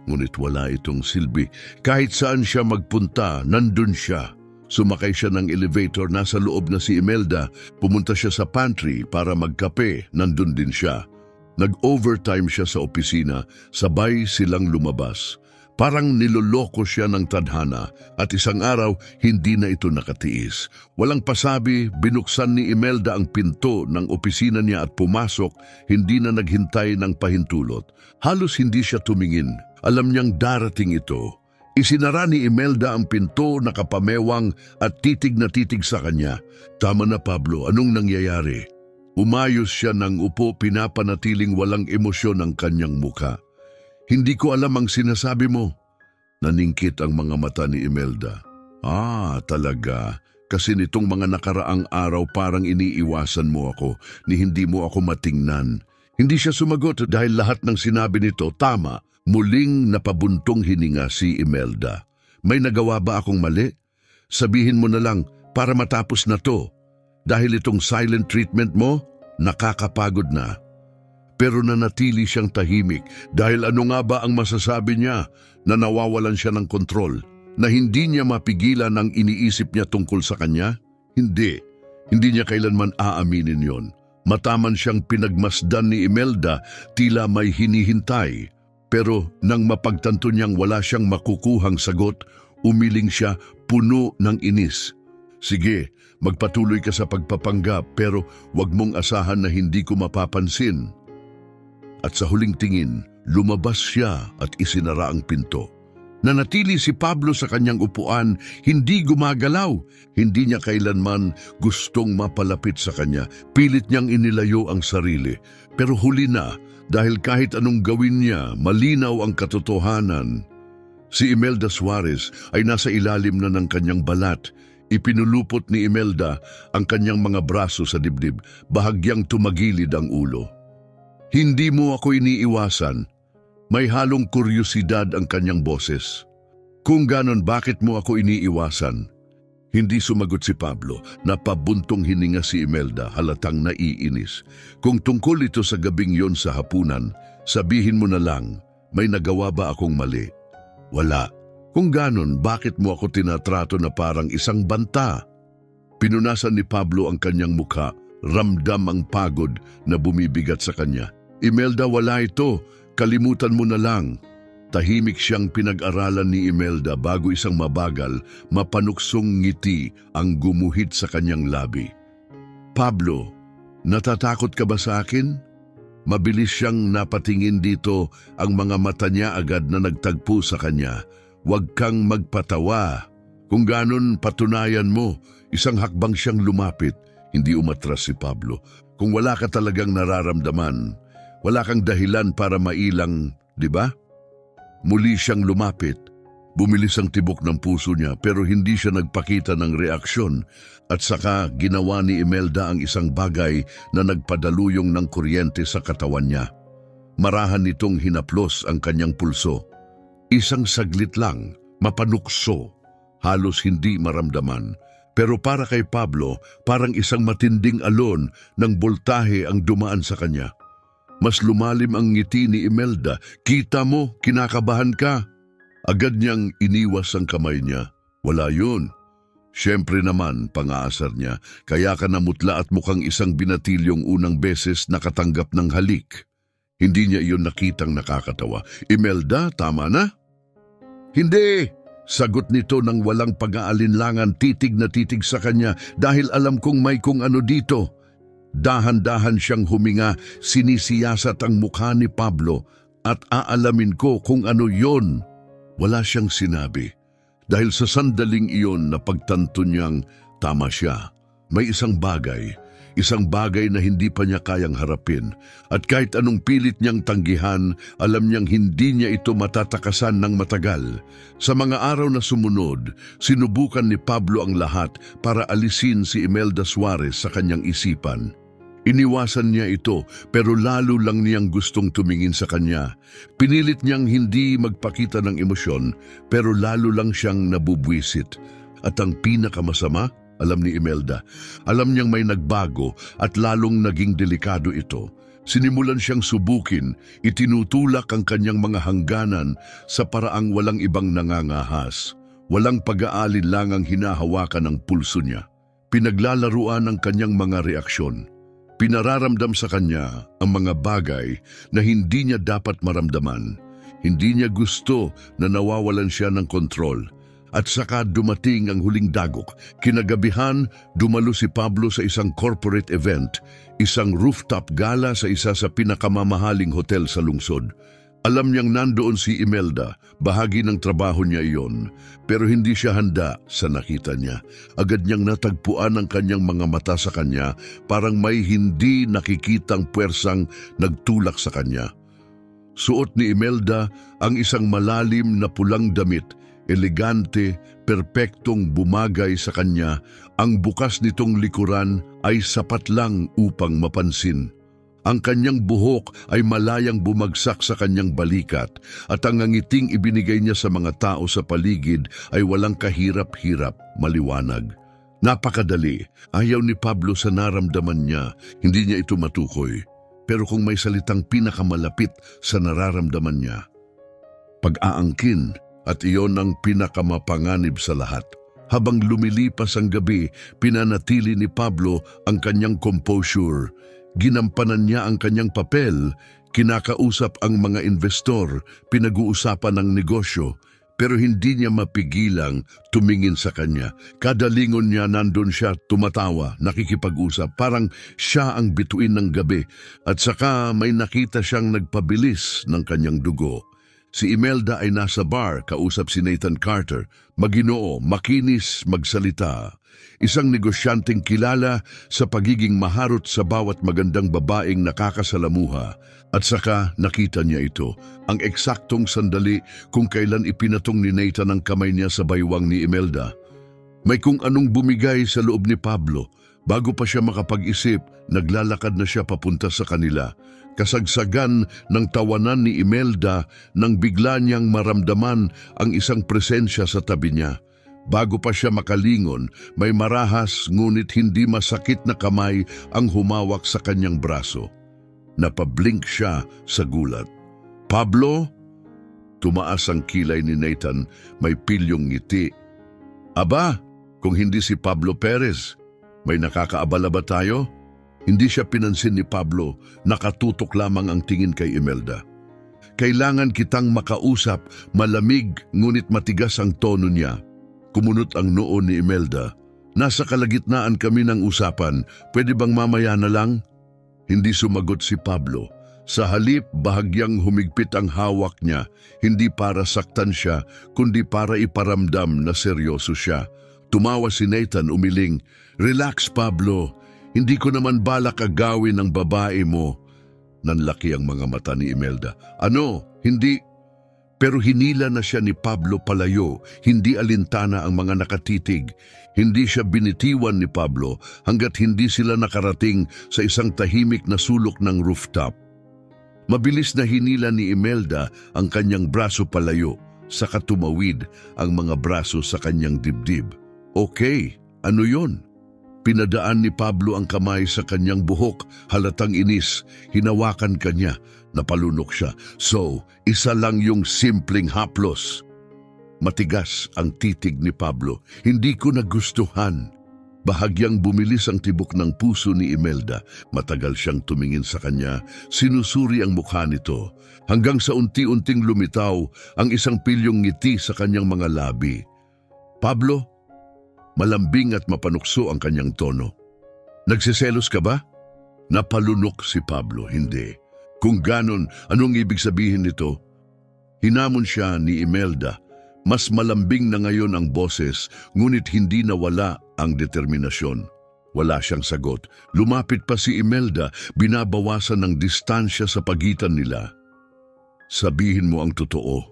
Ngunit wala itong silbi. Kahit saan siya magpunta, nandun siya. Sumakay siya ng elevator, nasa loob na si Imelda. Pumunta siya sa pantry para magkape, nandun din siya. Nag-overtime siya sa opisina, sabay silang lumabas. Parang niloloko siya ng tadhana at isang araw hindi na ito nakatiis. Walang pasabi, binuksan ni Imelda ang pinto ng opisina niya at pumasok, hindi na naghintay ng pahintulot. Halos hindi siya tumingin. Alam niyang darating ito. Isinara ni Imelda ang pinto, nakapamewang at titig na titig sa kanya. Tama na Pablo, anong nangyayari? Umayos siya ng upo, pinapanatiling walang emosyon ang kanyang muka. Hindi ko alam ang sinasabi mo. Naningkit ang mga mata ni Imelda. Talaga. Kasi nitong mga nakaraang araw parang iniiwasan mo ako, ni hindi mo ako matingnan. Hindi siya sumagot dahil lahat ng sinabi nito tama. Muling napabuntong hininga si Imelda. May nagawa ba akong mali? Sabihin mo na lang para matapos na to. Dahil itong silent treatment mo, nakakapagod na. Pero nanatili siyang tahimik dahil ano nga ba ang masasabi niya na nawawalan siya ng kontrol? Na hindi niya mapigilan ang iniisip niya tungkol sa kanya? Hindi. Hindi niya kailanman aaminin yon. Mataman siyang pinagmasdan ni Imelda, tila may hinihintay. Pero nang mapagtanto niyang wala siyang makukuhang sagot, umiling siya puno ng inis. Sige, magpatuloy ka sa pagpapanggap pero wag mong asahan na hindi ko mapapansin. At sa huling tingin, lumabas siya at isinara ang pinto. Nanatili si Pablo sa kanyang upuan, hindi gumagalaw. Hindi niya kailanman gustong mapalapit sa kanya. Pilit niyang inilayo ang sarili. Pero huli na, dahil kahit anong gawin niya, malinaw ang katotohanan. Si Imelda Suarez ay nasa ilalim na ng kanyang balat. Ipinulupot ni Imelda ang kanyang mga braso sa dibdib, bahagyang tumagilid ang ulo. Hindi mo ako iniiwasan. May halong kuryosidad ang kanyang boses. Kung ganon, bakit mo ako iniiwasan? Hindi sumagot si Pablo. Napabuntong hininga si Imelda, halatang naiinis. Kung tungkol ito sa gabing yon sa hapunan, sabihin mo na lang, may nagawa ba akong mali? Wala. Kung ganon, bakit mo ako tinatrato na parang isang banta? Pinunasan ni Pablo ang kanyang mukha, ramdam ang pagod na bumibigat sa kanya. Imelda, wala ito. Kalimutan mo na lang. Tahimik siyang pinag-aralan ni Imelda bago isang mabagal, mapanuksong ngiti ang gumuhit sa kanyang labi. Pablo, natatakot ka ba sa akin? Mabilis siyang napatingin dito, ang mga mata niya agad na nagtagpo sa kanya. Huwag kang magpatawa. Kung ganon, patunayan mo. Isang hakbang siyang lumapit. Hindi umatras si Pablo. Kung wala ka talagang nararamdaman, wala kang dahilan para mailang, di ba? Muli siyang lumapit. Bumilis ang tibok ng puso niya pero hindi siya nagpakita ng reaksyon at saka ginawa ni Imelda ang isang bagay na nagpadaluyong ng kuryente sa katawan niya. Marahan nitong hinaplos ang kanyang pulso. Isang saglit lang, mapanukso, halos hindi maramdaman. Pero para kay Pablo, parang isang matinding alon ng boltahe ang dumaan sa kanya. Mas lumalim ang ngiti ni Imelda. Kita mo, kinakabahan ka. Agad niyang iniwas ang kamay niya. Wala yun. Siyempre naman, pang-aasar niya, kaya ka namutla at mukhang isang binatilyong unang beses nakatanggap ng halik. Hindi niya iyon nakitang nakakatawa. Imelda, tama na? Hindi! Sagot nito ng walang pag-aalinlangan, titig na titig sa kanya dahil alam kong may kung ano dito. Dahan-dahan siyang huminga, sinisiyasat ang mukha ni Pablo at aalamin ko kung ano yon. Wala siyang sinabi dahil sa sandaling iyon napagtanto niyang tama siya. May isang bagay na hindi pa niya kayang harapin at kahit anong pilit niyang tanggihan, alam niyang hindi niya ito matatakasan ng matagal. Sa mga araw na sumunod, sinubukan ni Pablo ang lahat para alisin si Imelda Suarez sa kanyang isipan. Iniwasan niya ito pero lalo lang niyang gustong tumingin sa kanya. Pinilit niyang hindi magpakita ng emosyon pero lalo lang siyang nabubwisit. At ang pinakamasama, alam ni Imelda, alam niyang may nagbago at lalong naging delikado ito. Sinimulan siyang subukin, itinutulak ang kanyang mga hangganan sa paraang walang ibang nangangahas. Walang pag-aalinlangang hinahawakan ang pulso niya. Pinaglalaruan ang kanyang mga reaksyon. Pinararamdam sa kanya ang mga bagay na hindi niya dapat maramdaman. Hindi niya gusto na nawawalan siya ng kontrol. At saka dumating ang huling dagok. Kinagabihan, dumalo si Pablo sa isang corporate event, isang rooftop gala sa isa sa pinakamamahaling hotel sa lungsod. Alam niyang nandoon si Imelda, bahagi ng trabaho niya iyon, pero hindi siya handa sa nakita niya. Agad niyang natagpuan ang kanyang mga mata sa kanya, parang may hindi nakikitang puwersang nagtulak sa kanya. Suot ni Imelda ang isang malalim na pulang damit, elegante, perpektong bumagay sa kanya. Ang bukas nitong likuran ay sapat lang upang mapansin. Ang kanyang buhok ay malayang bumagsak sa kanyang balikat at ang ngiting ibinigay niya sa mga tao sa paligid ay walang kahirap-hirap, maliwanag. Napakadali. Ayaw ni Pablo sa naramdaman niya, hindi niya ito matukoy. Pero kung may salitang pinakamalapit sa nararamdaman niya, pag-aangkin, at iyon ang pinakamapanganib sa lahat. Habang lumilipas ang gabi, pinanatili ni Pablo ang kanyang composure. Ginampanan niya ang kanyang papel, kinakausap ang mga investor, pinag-uusapan ang negosyo, pero hindi niya mapigilang tumingin sa kanya. Kada lingon niya nandun siya, tumatawa, nakikipag-usap, parang siya ang bituin ng gabi. At saka may nakita siyang nagpabilis ng kanyang dugo. Si Imelda ay nasa bar, kausap si Nathan Carter. Maginoo, makinis, magsalita. Isang negosyanteng kilala sa pagiging maharot sa bawat magandang babaeng nakakasalamuha. At saka nakita niya ito, ang eksaktong sandali kung kailan ipinatong ni Nathan ang kamay niya sa baywang ni Imelda. May kung anong bumigay sa loob ni Pablo. Bago pa siya makapag-isip, naglalakad na siya papunta sa kanila. Kasagsagan ng tawanan ni Imelda nang bigla niyang maramdaman ang isang presensya sa tabi niya. Bago pa siya makalingon, may marahas ngunit hindi masakit na kamay ang humawak sa kanyang braso. Napablink siya sa gulat. "Pablo?" Tumaas ang kilay ni Nathan, may pilyong ngiti. "Aba, kung hindi si Pablo Perez, may nakakaabala ba tayo?" Hindi siya pinansin ni Pablo, nakatutok lamang ang tingin kay Imelda. "Kailangan kitang makausap," malamig ngunit matigas ang tono niya. Kumunot ang noo ni Imelda. "Nasa kalagitnaan kami ng usapan, pwede bang mamaya na lang?" Hindi sumagot si Pablo. Sa halip, bahagyang humigpit ang hawak niya, hindi para saktan siya, kundi para iparamdam na seryoso siya. Tumawa si Nathan umiling, "Relax, Pablo. Hindi ko naman balak agawin ang babae mo." Nanlaki ang mga mata ni Imelda. "Ano? Hindi?" Pero hinila na siya ni Pablo palayo, hindi alintana ang mga nakatitig. Hindi siya binitiwan ni Pablo hanggat hindi sila nakarating sa isang tahimik na sulok ng rooftop. Mabilis na hinila ni Imelda ang kanyang braso palayo, saka tumawid ang mga braso sa kanyang dibdib. "Okay, ano yon?" Pinadaan ni Pablo ang kamay sa kanyang buhok, halatang inis. Hinawakan kanya, napalunok siya. "So, isa lang yung simpleng haplos." Matigas ang titig ni Pablo. "Hindi ko nagustuhan." Bahagyang bumilis ang tibok ng puso ni Imelda. Matagal siyang tumingin sa kanya, sinusuri ang mukha nito, hanggang sa unti-unting lumitaw ang isang pilyong ngiti sa kanyang mga labi. "Pablo?" Malambing at mapanukso ang kanyang tono. "Nagsiselos ka ba?" Napalunok si Pablo. "Hindi." "Kung ganon, anong ibig sabihin nito?" Hinamon siya ni Imelda. Mas malambing na ngayon ang boses, ngunit hindi nawala ang determinasyon. Wala siyang sagot. Lumapit pa si Imelda, binabawasan ng distansya sa pagitan nila. "Sabihin mo ang totoo."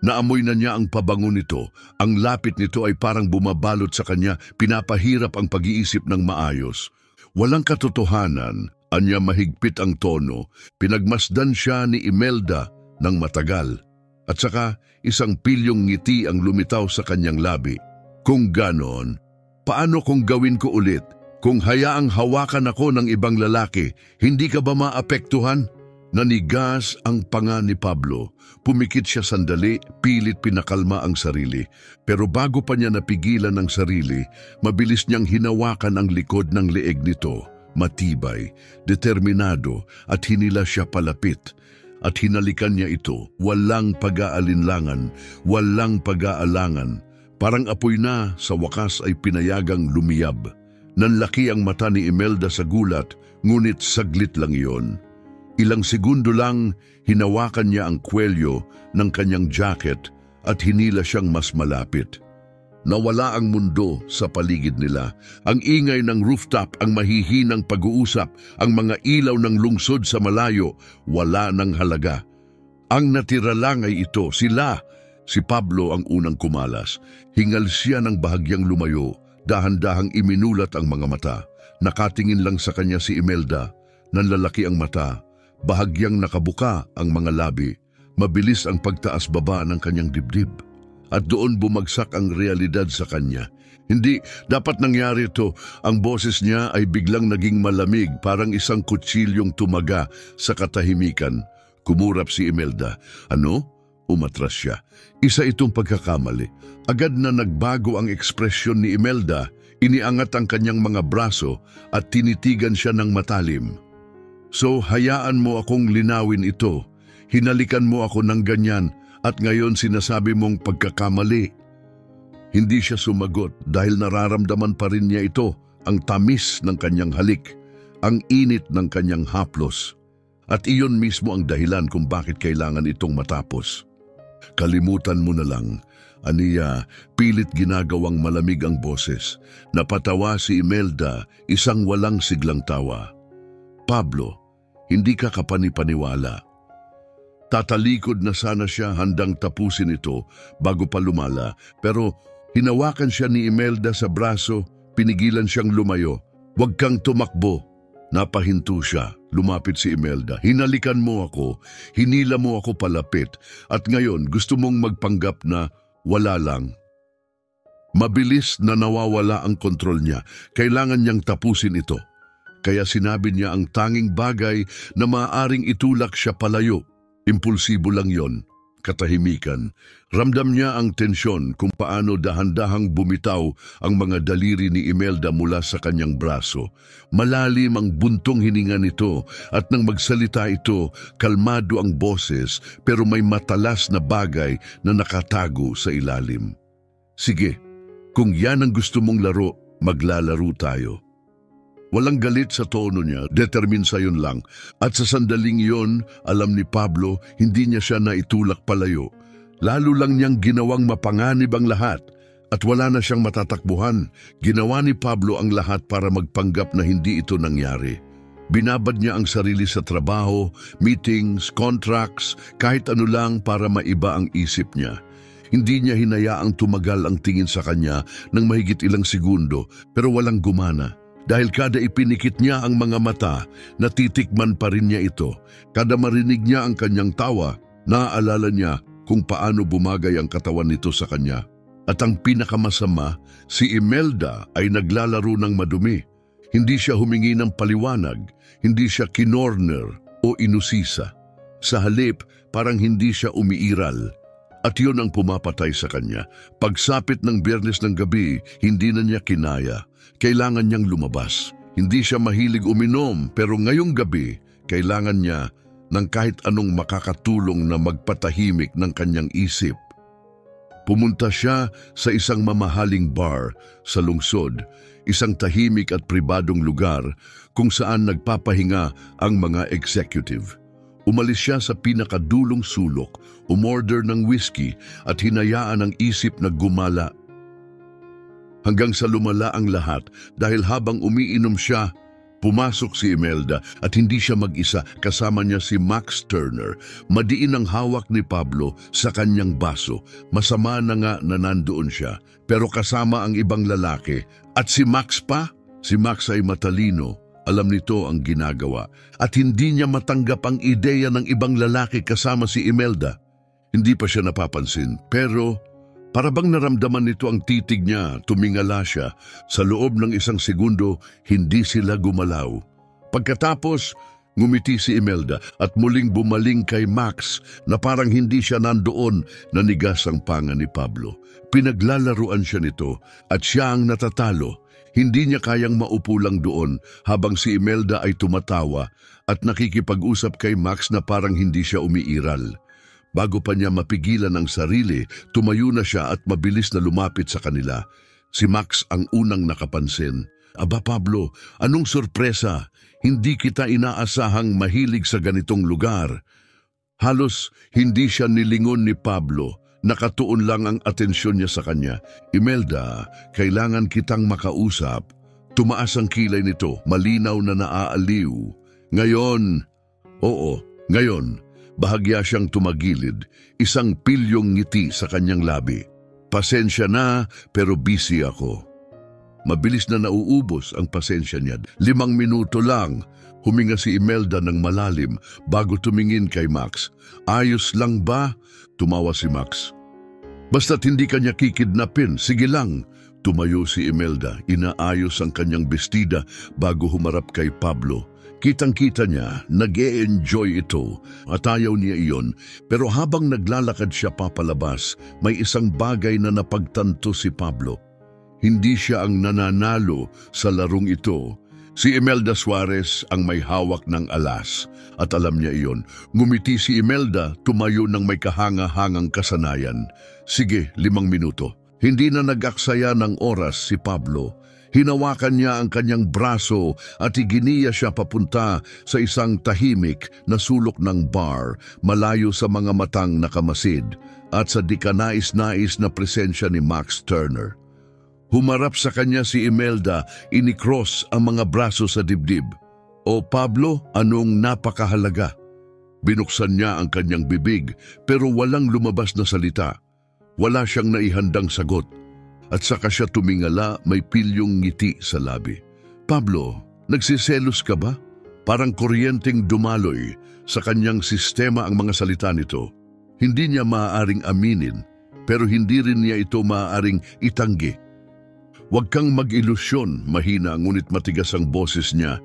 Naamoy na niya ang pabango nito. Ang lapit nito ay parang bumabalot sa kanya, pinapahirap ang pag-iisip ng maayos. Walang katotohanan, anya mahigpit ang tono. Pinagmasdan siya ni Imelda ng matagal. At saka isang pilyong ngiti ang lumitaw sa kanyang labi. "Kung ganon, paano kung gawin ko ulit? Kung hayaang hawakan ako ng ibang lalaki, hindi ka ba maapektuhan?" Nanigas ang panga ni Pablo. Pumikit siya sandali, pilit pinakalma ang sarili. Pero bago pa niya napigilan ang sarili, mabilis niyang hinawakan ang likod ng leeg nito. Matibay, determinado, at hinila siya palapit. At hinalikan niya ito, walang pag-aalinlangan, walang pag-aalangan. Parang apoy na, sa wakas ay pinayagang lumiyab. Nanlaki ang mata ni Imelda sa gulat, ngunit saglit lang iyon. Ilang segundo lang, hinawakan niya ang kwelyo ng kanyang jacket at hinila siyang mas malapit. Nawala ang mundo sa paligid nila. Ang ingay ng rooftop, ang mahihinang pag-uusap, ang mga ilaw ng lungsod sa malayo, wala ng halaga. Ang natira lang ay ito, sila. Si Pablo ang unang kumalas. Hingal siya ng bahagyang lumayo, dahan-dahang iminulat ang mga mata. Nakatingin lang sa kanya si Imelda. Nanlalaki ang mata. Bahagyang nakabuka ang mga labi. Mabilis ang pagtaas-baba ng kanyang dibdib. At doon bumagsak ang realidad sa kanya. Hindi dapat nangyari ito. Ang boses niya ay biglang naging malamig, parang isang kutsilyong tumaga sa katahimikan. Kumurap si Imelda. "Ano?" Umatras siya. Isa itong pagkakamali. Agad na nagbago ang ekspresyon ni Imelda. Iniangat ang kanyang mga braso at tinitigan siya ng matalim. So hayaan mo akong linawin ito. Hinalikan mo ako ng ganyan at ngayon sinasabi mong pagkakamali. Hindi siya sumagot dahil nararamdaman pa rin niya ito, ang tamis ng kanyang halik, ang init ng kanyang haplos. At iyon mismo ang dahilan kung bakit kailangan itong matapos. Kalimutan mo na lang, aniya, pilit ginagawang malamig ang boses. Napatawa si Imelda, isang walang siglang tawa. Pablo, hindi ka kapanipaniwala. Tatalikod na sana siya handang tapusin ito bago pa lumala, pero hinawakan siya ni Imelda sa braso, pinigilan siyang lumayo. Huwag kang tumakbo. Napahinto siya, lumapit si Imelda. Hinalikan mo ako, hinila mo ako palapit, at ngayon gusto mong magpanggap na wala lang. Mabilis na nawawala ang kontrol niya, kailangan niyang tapusin ito. Kaya sinabi niya ang tanging bagay na maaaring itulak siya palayo. Impulsibo lang yon, katahimikan. Ramdam niya ang tensyon kung paano dahan-dahang bumitaw ang mga daliri ni Imelda mula sa kanyang braso. Malalim ang buntong hininga nito at nang magsalita ito, kalmado ang boses pero may matalas na bagay na nakatago sa ilalim. Sige, kung yan ang gusto mong laro, maglalaro tayo. Walang galit sa tono niya, determinsa yun lang. At sa sandaling yon, alam ni Pablo, hindi niya siya naitulak palayo. Lalo lang niyang ginawang mapanganib ang lahat. At wala na siyang matatakbuhan. Ginawa ni Pablo ang lahat para magpanggap na hindi ito nangyari. Binabad niya ang sarili sa trabaho, meetings, contracts, kahit ano lang para maiba ang isip niya. Hindi niya hinayaang tumagal ang tingin sa kanya ng mahigit ilang segundo, pero walang gumana. Dahil kada ipinikit niya ang mga mata, natitikman pa rin niya ito. Kada marinig niya ang kanyang tawa, naaalala niya kung paano bumagay ang katawan nito sa kanya. At ang pinakamasama, si Imelda ay naglalaro ng madumi. Hindi siya humingi ng paliwanag, hindi siya kinorner o inusisa. Sa halip, parang hindi siya umiiral. At yun ang pumapatay sa kanya. Pagsapit ng Biyernes ng gabi, hindi na niya kinaya. Kailangan niyang lumabas. Hindi siya mahilig uminom, pero ngayong gabi, kailangan niya ng kahit anong makakatulong na magpatahimik ng kanyang isip. Pumunta siya sa isang mamahaling bar sa lungsod, isang tahimik at pribadong lugar kung saan nagpapahinga ang mga executive. Umalis siya sa pinakadulong sulok, umorder ng whiskey at hinayaan ang isip na gumala. Hanggang sa lumala ang lahat dahil habang umiinom siya, pumasok si Imelda at hindi siya mag-isa, kasama niya si Max Turner. Madiin ang hawak ni Pablo sa kanyang baso. Masama na nga na nandoon siya, pero kasama ang ibang lalaki. At si Max pa? Si Max ay matalino. Alam nito ang ginagawa at hindi niya matanggap ang ideya ng ibang lalaki kasama si Imelda. Hindi pa siya napapansin, pero para bang naramdaman nito ang titig niya, tumingala siya. Sa loob ng isang segundo, hindi sila gumalaw. Pagkatapos, ngumiti si Imelda at muling bumaling kay Max na parang hindi siya nandoon, nanigas ang panga ni Pablo. Pinaglalaruan siya nito at siya ang natatalo. Hindi niya kayang maupo lang doon habang si Imelda ay tumatawa at nakikipag-usap kay Max na parang hindi siya umiiral. Bago pa niya mapigilan ang sarili, tumayo na siya at mabilis na lumapit sa kanila. Si Max ang unang nakapansin. Aba Pablo, anong sorpresa? Hindi kita inaasahang mahilig sa ganitong lugar. Halos hindi siya nilingon ni Pablo. Nakatuon lang ang atensyon niya sa kanya. Imelda, kailangan kitang makausap. Tumaas ang kilay nito, malinaw na naaaliw. Ngayon, oo, ngayon. Bahagya siyang tumagilid, isang pilyong ngiti sa kanyang labi. Pasensya na, pero busy ako. Mabilis na nauubos ang pasensya niya. 5 minuto lang, huminga si Imelda ng malalim bago tumingin kay Max. Ayos lang ba? Tumawa si Max. Basta't hindi kanya kikidnapin, sige lang. Tumayo si Imelda, inaayos ang kanyang bestida bago humarap kay Pablo. Kitang-kita niya, nag-e-enjoy ito at ayaw niya iyon. Pero habang naglalakad siya papalabas, may isang bagay na napagtanto si Pablo. Hindi siya ang nananalo sa larong ito. Si Imelda Suarez ang may hawak ng alas at alam niya iyon. Ngumiti si Imelda, tumayo ng may kahanga-hangang kasanayan. Sige, 5 minuto. Hindi na nag-aksaya ng oras si Pablo. Hinawakan niya ang kanyang braso at iginiya siya papunta sa isang tahimik na sulok ng bar, malayo sa mga matang nakamasid at sa di kanais-nais na presensya ni Max Turner. Humarap sa kanya si Imelda, inikross ang mga braso sa dibdib. "O Pablo, anong napakahalaga?" Binuksan niya ang kanyang bibig pero walang lumabas na salita. Wala siyang naihandang sagot. At saka siya tumingala, may pilyong ngiti sa labi. "Pablo, nagsiselos ka ba?" Parang kuryenteng dumaloy sa kanyang sistema ang mga salita nito. Hindi niya maaaring aminin, pero hindi rin niya ito maaaring itanggi. "Huwag kang mag-ilusyon," mahina ngunit matigas ang boses niya.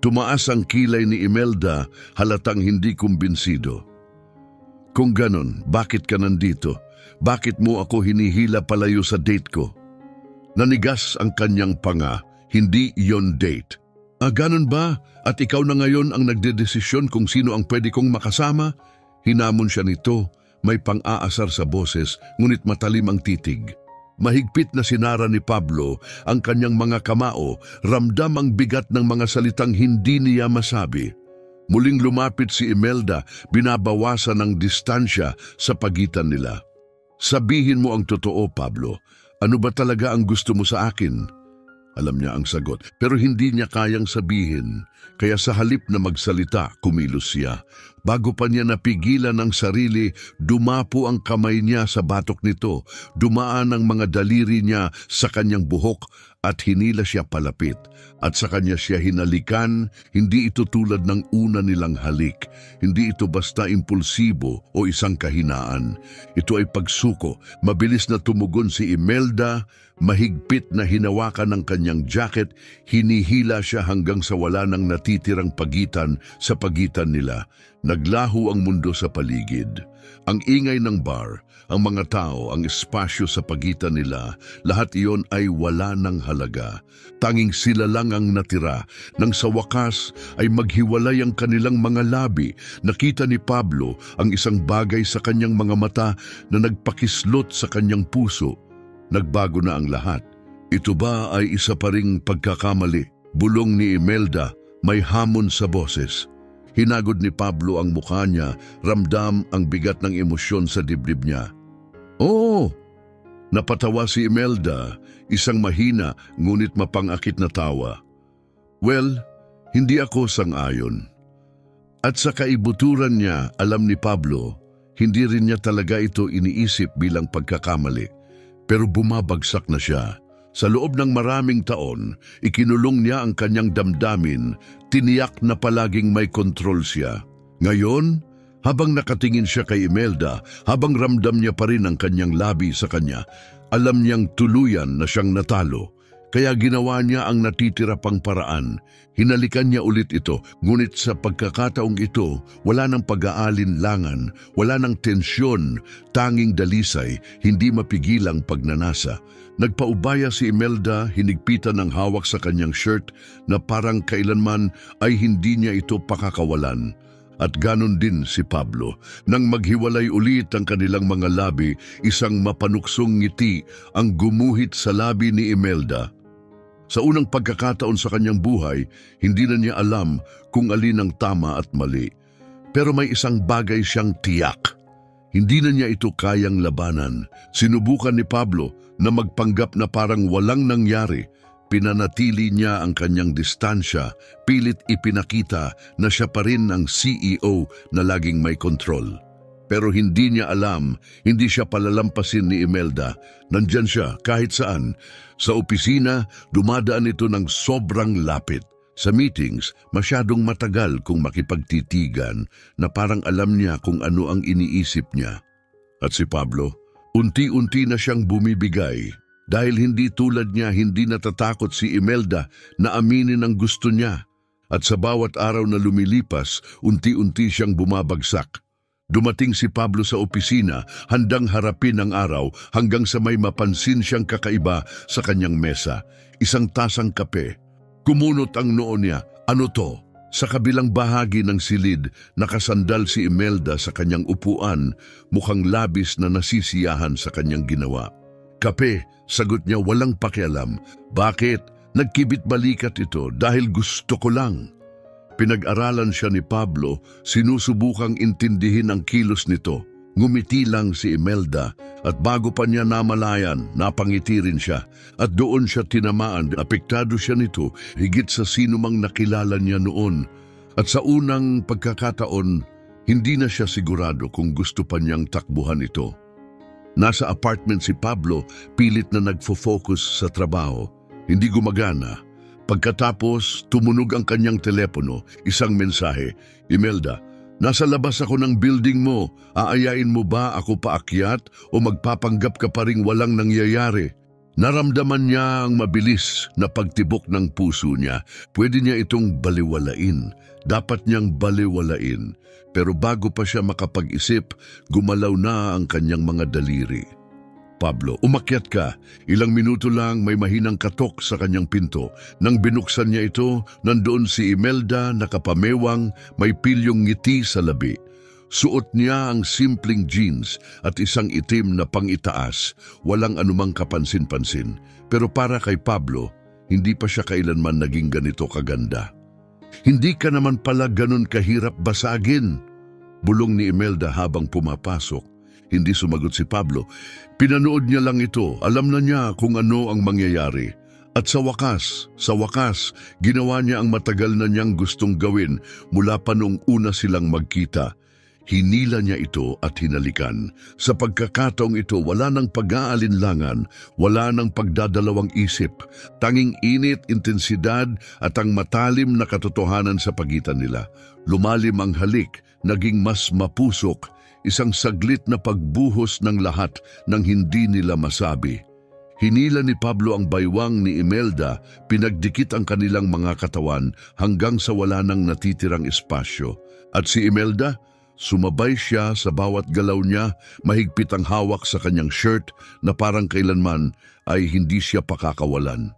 Tumaas ang kilay ni Imelda, halatang hindi kumbinsido. "Kung ganon, bakit ka nandito? Bakit mo ako hinihila palayo sa date ko?" Nanigas ang kanyang panga, hindi yon date. Ganon ba? At ikaw na ngayon ang nagdedesisyon kung sino ang pwede kong makasama?" Hinamon siya nito, may pang-aasar sa boses, ngunit matalim ang titig. Mahigpit na sinara ni Pablo ang kanyang mga kamao, ramdam ang bigat ng mga salitang hindi niya masabi. Muling lumapit si Imelda, binabawasan ng distansya sa pagitan nila. "Sabihin mo ang totoo, Pablo. Ano ba talaga ang gusto mo sa akin?" Alam niya ang sagot, pero hindi niya kayang sabihin. Kaya sa halip na magsalita, kumilos siya. Bago pa niya napigilan ang sarili, dumapo ang kamay niya sa batok nito. Dumaan ang mga daliri niya sa kanyang buhok at hinila siya palapit. At sa kanya siya hinalikan, hindi ito tulad ng una nilang halik. Hindi ito basta impulsibo o isang kahinaan. Ito ay pagsuko. Mabilis na tumugon si Imelda, mahigpit na hinawakan ng kanyang jacket, hinihila siya hanggang sa wala nang natitirang pagitan sa pagitan nila. Naglaho ang mundo sa paligid. Ang ingay ng bar, ang mga tao, ang espasyo sa pagitan nila, lahat iyon ay wala ng halaga. Tanging sila lang ang natira. Nang sa wakas ay maghiwalay ang kanilang mga labi, nakita ni Pablo ang isang bagay sa kanyang mga mata na nagpakislot sa kanyang puso. Nagbago na ang lahat. Ito ba ay isa pa ring pagkakamali? Bulong ni Imelda, may hamon sa boses. Hinagod ni Pablo ang mukha niya, ramdam ang bigat ng emosyon sa dibdib niya. "Oo!" Napatawa si Imelda, isang mahina ngunit mapangakit na tawa. "Well, hindi ako sang-ayon." At sa kaibuturan niya, alam ni Pablo, hindi rin niya talaga ito iniisip bilang pagkakamali. Pero bumabagsak na siya. Sa loob ng maraming taon, ikinulong niya ang kanyang damdamin, tiniyak na palaging may kontrol siya. Ngayon, habang nakatingin siya kay Imelda, habang ramdam niya pa rin ang kanyang labi sa kanya, alam niyang tuluyan na siyang natalo. Kaya ginawa niya ang natitira pang paraan. Hinalikan niya ulit ito, ngunit sa pagkakataong ito, wala nang pag-aalinlangan, wala nang tensyon, tanging dalisay, hindi mapigilang pagnanasa. Nagpaubaya si Imelda, hinigpitan ng hawak sa kanyang shirt na parang kailanman ay hindi niya ito pakakawalan. At ganon din si Pablo. Nang maghiwalay ulit ang kanilang mga labi, isang mapanuksong ngiti ang gumuhit sa labi ni Imelda. Sa unang pagkakataon sa kanyang buhay, hindi na niya alam kung alin ang tama at mali. Pero may isang bagay siyang tiyak. Hindi na niya ito kayang labanan. Sinubukan ni Pablo na magpanggap na parang walang nangyari. Pinanatili niya ang kanyang distansya, pilit ipinakita na siya pa rin ang CEO na laging may kontrol. Pero hindi niya alam, hindi siya palalampasin ni Imelda. Nandyan siya kahit saan. Sa opisina, dumadaan ito ng sobrang lapit. Sa meetings, masyadong matagal kung makipagtitigan na parang alam niya kung ano ang iniisip niya. At si Pablo, unti-unti na siyang bumibigay. Dahil hindi tulad niya, hindi natatakot si Imelda na aminin ang gusto niya. At sa bawat araw na lumilipas, unti-unti siyang bumabagsak. Dumating si Pablo sa opisina, handang harapin ang araw hanggang sa may mapansin siyang kakaiba sa kanyang mesa. Isang tasang kape. Kumunot ang noo niya. Ano to? Sa kabilang bahagi ng silid, nakasandal si Imelda sa kanyang upuan, mukhang labis na nasisiyahan sa kanyang ginawa. Kape, sagot niya walang pakialam. Bakit? Nagkibit balikat ito dahil gusto ko lang. Pinag-aralan siya ni Pablo, sinusubukang intindihin ang kilos nito. Ngumiti lang si Imelda at bago pa niya namalayan, napangiti rin siya. At doon siya tinamaan, apektado siya nito, higit sa sinumang nakilala niya noon. At sa unang pagkakataon, hindi na siya sigurado kung gusto pa niyang takbuhan ito. Nasa apartment si Pablo, pilit na nagfo-focus sa trabaho. Hindi gumagana. Pagkatapos, tumunog ang kanyang telepono, isang mensahe. Imelda, nasa labas ako ng building mo. Aayain mo ba ako paakyat o magpapanggap ka pa ring walang nangyayari? Naramdaman niya ang mabilis na pagtibok ng puso niya. Pwede niya itong baliwalain. Dapat niyang baliwalain. Pero bago pa siya makapag-isip, gumalaw na ang kanyang mga daliri. Pablo, umakyat ka. Ilang minuto lang may mahinang katok sa kanyang pinto. Nang binuksan niya ito, nandoon si Imelda nakapamewang, may pilyong ngiti sa labi. Suot niya ang simpleng jeans at isang itim na pangitaas, walang anumang kapansin-pansin. Pero para kay Pablo, hindi pa siya kailanman naging ganito kaganda. Hindi ka naman pala ganun kahirap basagin, bulong ni Imelda habang pumapasok. Hindi sumagot si Pablo. Pinanood niya lang ito. Alam na niya kung ano ang mangyayari. At sa wakas, ginawa niya ang matagal na niyang gustong gawin mula pa noong una silang magkita. Hinila niya ito at hinalikan. Sa pagkakataong ito, wala nang pag-aalinlangan, wala nang pagdadalawang isip. Tanging init, intensidad at ang matalim na katotohanan sa pagitan nila. Lumalim ang halik, naging mas mapusok, isang saglit na pagbuhos ng lahat ng hindi nila masabi. Hinila ni Pablo ang baywang ni Imelda, pinagdikit ang kanilang mga katawan hanggang sa wala nang natitirang espasyo. At si Imelda, sumabay siya sa bawat galaw niya, mahigpit ang hawak sa kanyang shirt na parang kailanman ay hindi siya pakakawalan.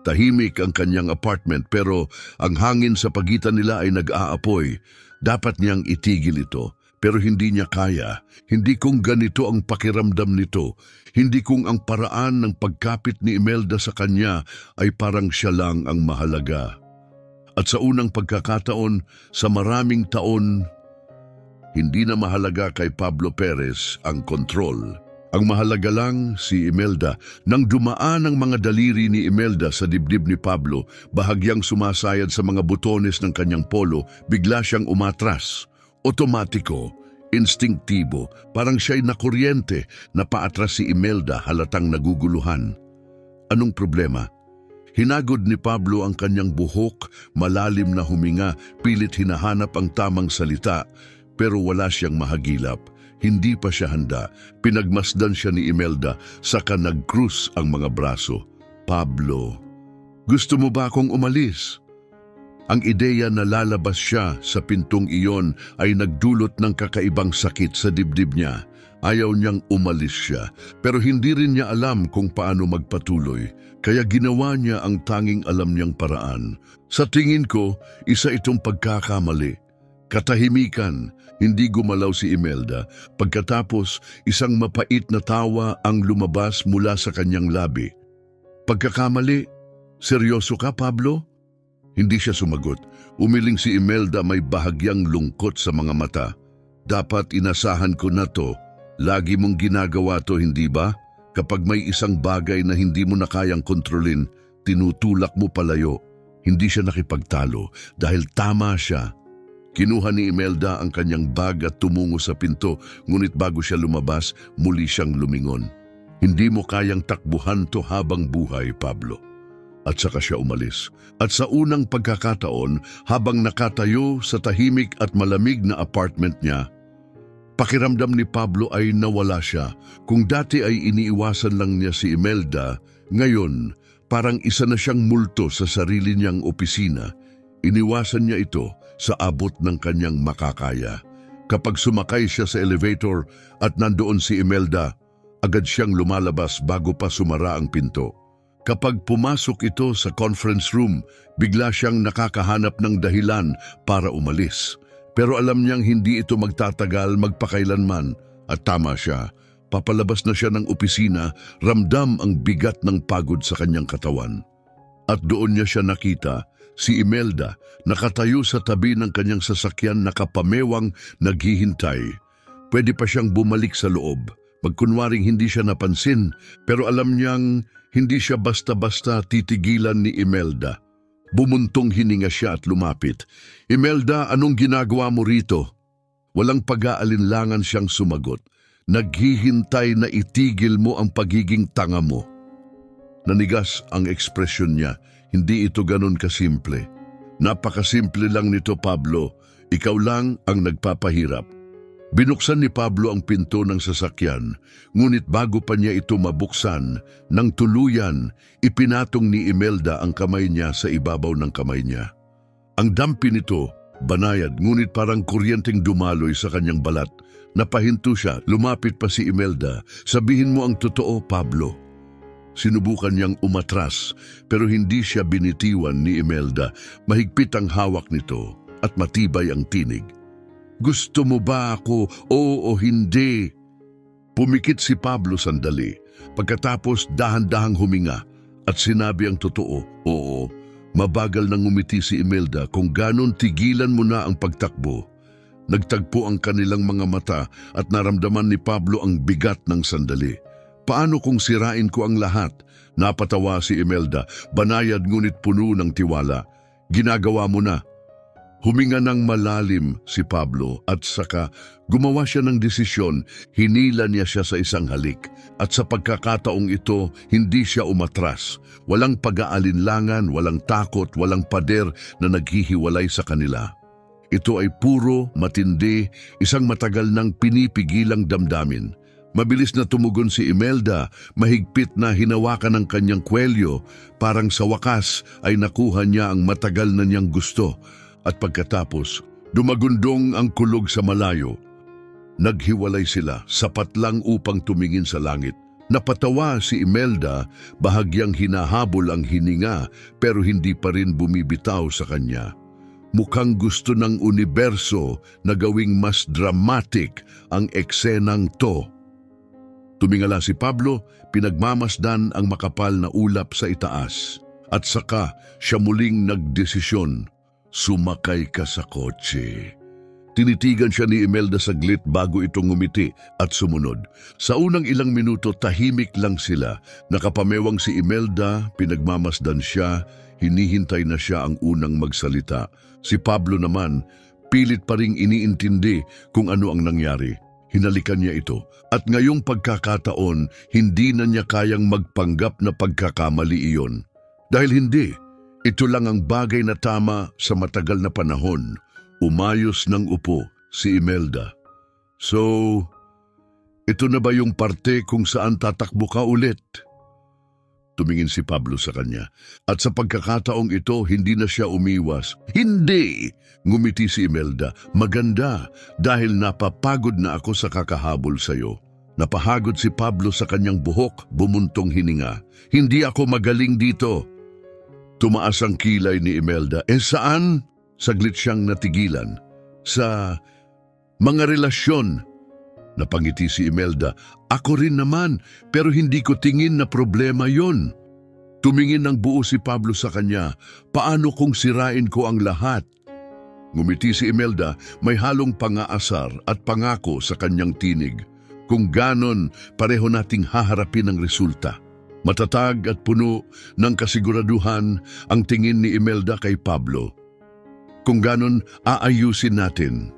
Tahimik ang kanyang apartment pero ang hangin sa pagitan nila ay nag-aapoy. Dapat niyang itigil ito. Pero hindi niya kaya, hindi kung ganito ang pakiramdam nito, hindi kung ang paraan ng pagkapit ni Imelda sa kanya ay parang siya lang ang mahalaga. At sa unang pagkakataon, sa maraming taon, hindi na mahalaga kay Pablo Perez ang kontrol. Ang mahalaga lang si Imelda. Nang dumaan ang mga daliri ni Imelda sa dibdib ni Pablo, bahagyang sumasayad sa mga butones ng kanyang polo, bigla siyang umatras. Otomatiko, instinktibo, parang siya'y nakuryente na paatras si Imelda halatang naguguluhan. Anong problema? Hinagod ni Pablo ang kanyang buhok, malalim na huminga, pilit hinahanap ang tamang salita, pero wala siyang mahagilap. Hindi pa siya handa. Pinagmasdan siya ni Imelda, saka nag-krus ang mga braso. Pablo, gusto mo ba akong umalis? Ang ideya na lalabas siya sa pintong iyon ay nagdulot ng kakaibang sakit sa dibdib niya. Ayaw niyang umalis siya, pero hindi rin niya alam kung paano magpatuloy, kaya ginawa niya ang tanging alam niyang paraan. Sa tingin ko, isa itong pagkakamali. Katahimikan, hindi gumalaw si Imelda. Pagkatapos, isang mapait na tawa ang lumabas mula sa kanyang labi. Pagkakamali? Seryoso ka, Pablo? Hindi siya sumagot. Umiling si Imelda, may bahagyang lungkot sa mga mata. Dapat inasahan ko na to. Lagi mong ginagawa to, hindi ba? Kapag may isang bagay na hindi mo na kayang kontrolin, tinutulak mo palayo. Hindi siya nakipagtalo dahil tama siya. Kinuha ni Imelda ang kanyang bag at tumungo sa pinto, ngunit bago siya lumabas, muli siyang lumingon. Hindi mo kayang takbuhan to habang buhay, Pablo. At saka siya umalis. At sa unang pagkakataon, habang nakatayo sa tahimik at malamig na apartment niya, pakiramdam ni Pablo ay nawala siya. Kung dati ay iniiwasan lang niya si Imelda, ngayon parang isa na siyang multo sa sarili niyang opisina. Iniwasan niya ito sa abot ng kanyang makakaya. Kapag sumakay siya sa elevator at nandoon si Imelda, agad siyang lumalabas bago pa sumara ang pinto. Kapag pumasok ito sa conference room, bigla siyang nakakahanap ng dahilan para umalis. Pero alam niyang hindi ito magtatagal magpakailanman at tama siya. Papalabas na siya ng opisina, ramdam ang bigat ng pagod sa kanyang katawan. At doon niya siya nakita, si Imelda, nakatayo sa tabi ng kanyang sasakyan nakapamewang naghihintay. Pwede pa siyang bumalik sa loob, magkunwaring hindi siya napansin, pero alam niyang hindi siya basta-basta titigilan ni Imelda. Bumuntong hininga siya at lumapit. Imelda, anong ginagawa mo rito? Walang pag-aalinlangan siyang sumagot. Naghihintay na itigil mo ang pagiging tanga mo. Nanigas ang ekspresyon niya. Hindi ito ganun kasimple. Napakasimple lang nito, Pablo. Ikaw lang ang nagpapahirap. Binuksan ni Pablo ang pinto ng sasakyan, ngunit bago pa niya ito mabuksan, nang tuluyan, ipinatong ni Imelda ang kamay niya sa ibabaw ng kamay niya. Ang dampi nito, banayad, ngunit parang kuryenteng dumaloy sa kanyang balat. Napahinto siya, lumapit pa si Imelda. Sabihin mo ang totoo, Pablo. Sinubukan niyang umatras, pero hindi siya binitiwan ni Imelda. Mahigpit ang hawak nito at matibay ang tinig. Gusto mo ba ako? Oo o hindi? Pumikit si Pablo sandali. Pagkatapos dahan-dahang huminga at sinabi ang totoo. Oo, mabagal nang ngumiti si Imelda. Kung ganon tigilan mo na ang pagtakbo. Nagtagpo ang kanilang mga mata at naramdaman ni Pablo ang bigat ng sandali. Paano kung sirain ko ang lahat? Napatawa si Imelda, banayad ngunit puno ng tiwala. Ginagawa mo na. Huminga ng malalim si Pablo at saka gumawa siya ng desisyon, hinila niya siya sa isang halik. At sa pagkakataong ito, hindi siya umatras. Walang pag-aalinlangan, walang takot, walang pader na naghihiwalay sa kanila. Ito ay puro, matindi, isang matagal nang pinipigilang damdamin. Mabilis na tumugon si Imelda, mahigpit na hinawakan ng kanyang kwelyo, parang sa wakas ay nakuha niya ang matagal na niyang gusto. At pagkatapos, dumagundong ang kulog sa malayo. Naghiwalay sila, sapat lang upang tumingin sa langit. Napatawa si Imelda, bahagyang hinahabol ang hininga pero hindi pa rin bumibitaw sa kanya. Mukhang gusto ng universo na gawing mas dramatic ang eksenang to. Tumingala si Pablo, pinagmamasdan ang makapal na ulap sa itaas. At saka siya muling nagdesisyon. Sumakay ka sa kotse. Tinitigan siya ni Imelda saglit bago itong ngumiti at sumunod. Sa unang ilang minuto tahimik lang sila. Nakapamewang si Imelda, pinagmamasdan siya, hinihintay na siya ang unang magsalita. Si Pablo naman, pilit pa ring iniintindi kung ano ang nangyari. Hinalikan niya ito at ngayong pagkakataon, hindi na niya kayang magpanggap na pagkakamali iyon. Dahil hindi, ito lang ang bagay na tama sa matagal na panahon. Umayos ng upo si Imelda. So, ito na ba yung parte kung saan tatakbo ka ulit? Tumingin si Pablo sa kanya. At sa pagkakataong ito, hindi na siya umiwas. Hindi! Ngumiti si Imelda. Maganda, dahil napapagod na ako sa kakahabol sa'yo. Napahagod si Pablo sa kanyang buhok, bumuntong hininga. Hindi ako magaling dito. Tumaas ang kilay ni Imelda. Saan? Saglit siyang natigilan. Sa mga relasyon. Napangiti si Imelda. Ako rin naman, pero hindi ko tingin na problema yon. Tumingin ng buo si Pablo sa kanya. Paano kung sirain ko ang lahat? Ngumiti si Imelda, may halong pangaasar at pangako sa kanyang tinig. Kung ganon, pareho nating haharapin ang resulta. Matatag at puno ng kasiguraduhan ang tingin ni Imelda kay Pablo. Kung ganon, aayusin natin.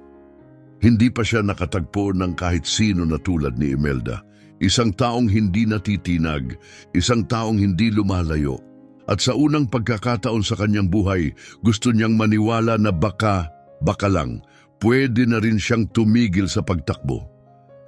Hindi pa siya nakatagpo ng kahit sino na tulad ni Imelda. Isang taong hindi natitinag, isang taong hindi lumalayo. At sa unang pagkakataon sa kanyang buhay, gusto niyang maniwala na baka lang, pwede na rin siyang tumigil sa pagtakbo.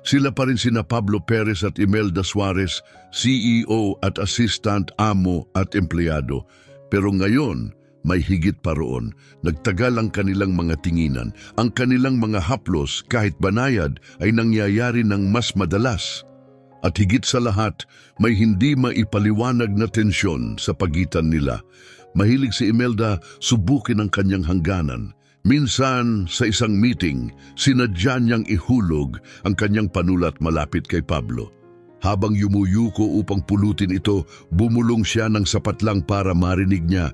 Sila pa rin sina Pablo Perez at Imelda Suarez, CEO at assistant, amo at empleyado. Pero ngayon, may higit pa roon. Nagtagal ang kanilang mga tinginan. Ang kanilang mga haplos kahit banayad ay nangyayari ng mas madalas. At higit sa lahat, may hindi maipaliwanag na tensyon sa pagitan nila. Mahilig si Imelda subukin ang kanyang hangganan. Minsan sa isang meeting, sinadya niyang ihulog ang kanyang panulat malapit kay Pablo. Habang yumuyuko upang pulutin ito, bumulong siya ng sapat lang para marinig niya,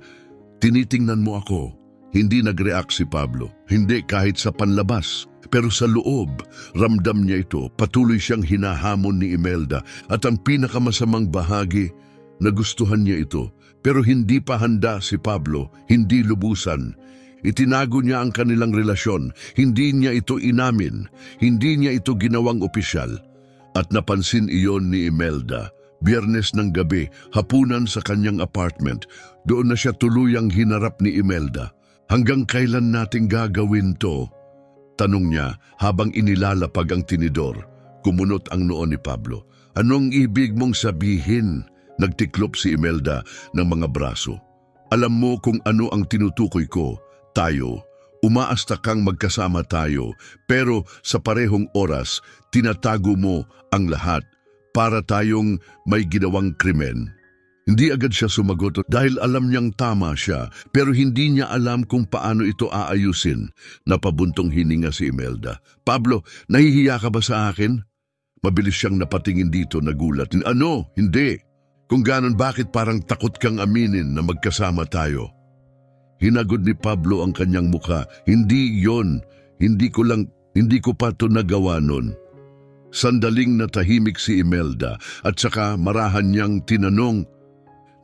"Tinitingnan mo ako." Hindi nag-react si Pablo, hindi kahit sa panlabas. Pero sa loob, ramdam niya ito. Patuloy siyang hinahamon ni Imelda at ang pinakamasamang bahagi, nagustuhan niya ito. Pero hindi pa handa si Pablo, hindi lubusan. Itinago niya ang kanilang relasyon, hindi niya ito inamin, hindi niya ito ginawang opisyal. At napansin iyon ni Imelda. Biyernes ng gabi, hapunan sa kanyang apartment, doon na siya tuluyang hinarap ni Imelda. "Hanggang kailan nating gagawin to?" Tanong niya habang inilalapag ang tinidor. Kumunot ang noo ni Pablo. "Anong ibig mong sabihin?" Nagtiklop si Imelda ng mga braso. "Alam mo kung ano ang tinutukoy ko. Tayo, umaasta kang magkasama tayo, pero sa parehong oras, tinatago mo ang lahat para tayong may ginawang krimen." Hindi agad siya sumagot dahil alam niyang tama siya, pero hindi niya alam kung paano ito aayusin. Napabuntong hininga si Imelda. "Pablo, nahihiya ka ba sa akin?" Mabilis siyang napatingin dito, nagulat. "Ano? Hindi. Kung ganon, bakit parang takot kang aminin na magkasama tayo?" Hinagod ni Pablo ang kanyang mukha. "Hindi yon. Hindi ko pa ito nagawa nun." Sandaling natahimik si Imelda at saka marahan niyang tinanong,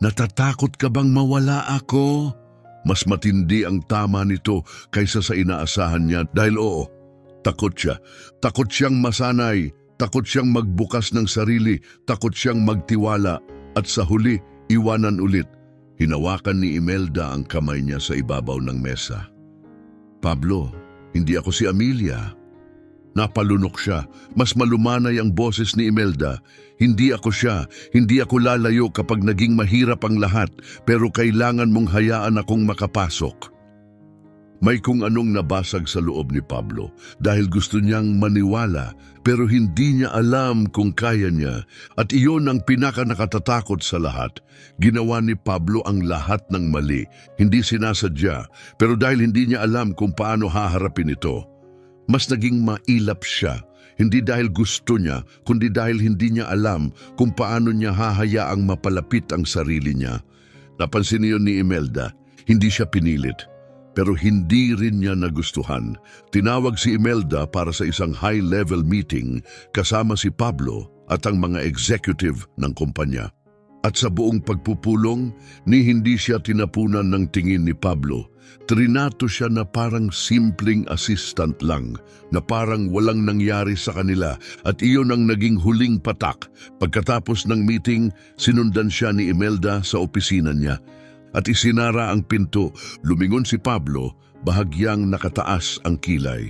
"Natatakot ka bang mawala ako?" Mas matindi ang tama nito kaysa sa inaasahan niya dahil oo, takot siya. Takot siyang masanay, takot siyang magbukas ng sarili, takot siyang magtiwala at sa huli, iwanan ulit. Hinawakan ni Imelda ang kamay niya sa ibabaw ng mesa. "Pablo, hindi ako si Amelia." Napalunok siya. Mas malumanay ang boses ni Imelda. "Hindi ako siya. Hindi ako lalayo kapag naging mahirap ang lahat, pero kailangan mong hayaan akong makapasok." May kung anong nabasag sa loob ni Pablo dahil gusto niyang maniwala pero hindi niya alam kung kaya niya, at iyon ang pinaka-nakatatakot sa lahat. Ginawa ni Pablo ang lahat ng mali, hindi sinasadya, pero dahil hindi niya alam kung paano haharapin ito, mas naging mailap siya, hindi dahil gusto niya, kundi dahil hindi niya alam kung paano niya hahayaang mapalapit ang sarili niya. Napansin niyo ni Imelda, hindi siya pinilit. Pero hindi rin niya nagustuhan. Tinawag si Imelda para sa isang high-level meeting kasama si Pablo at ang mga executive ng kumpanya. At sa buong pagpupulong, hindi siya tinapunan ng tingin ni Pablo. Trinato siya na parang simpleng assistant lang, na parang walang nangyari sa kanila, at iyon ang naging huling patak. Pagkatapos ng meeting, sinundan siya ni Imelda sa opisina niya. At isinara ang pinto. Lumingon si Pablo, bahagyang nakataas ang kilay.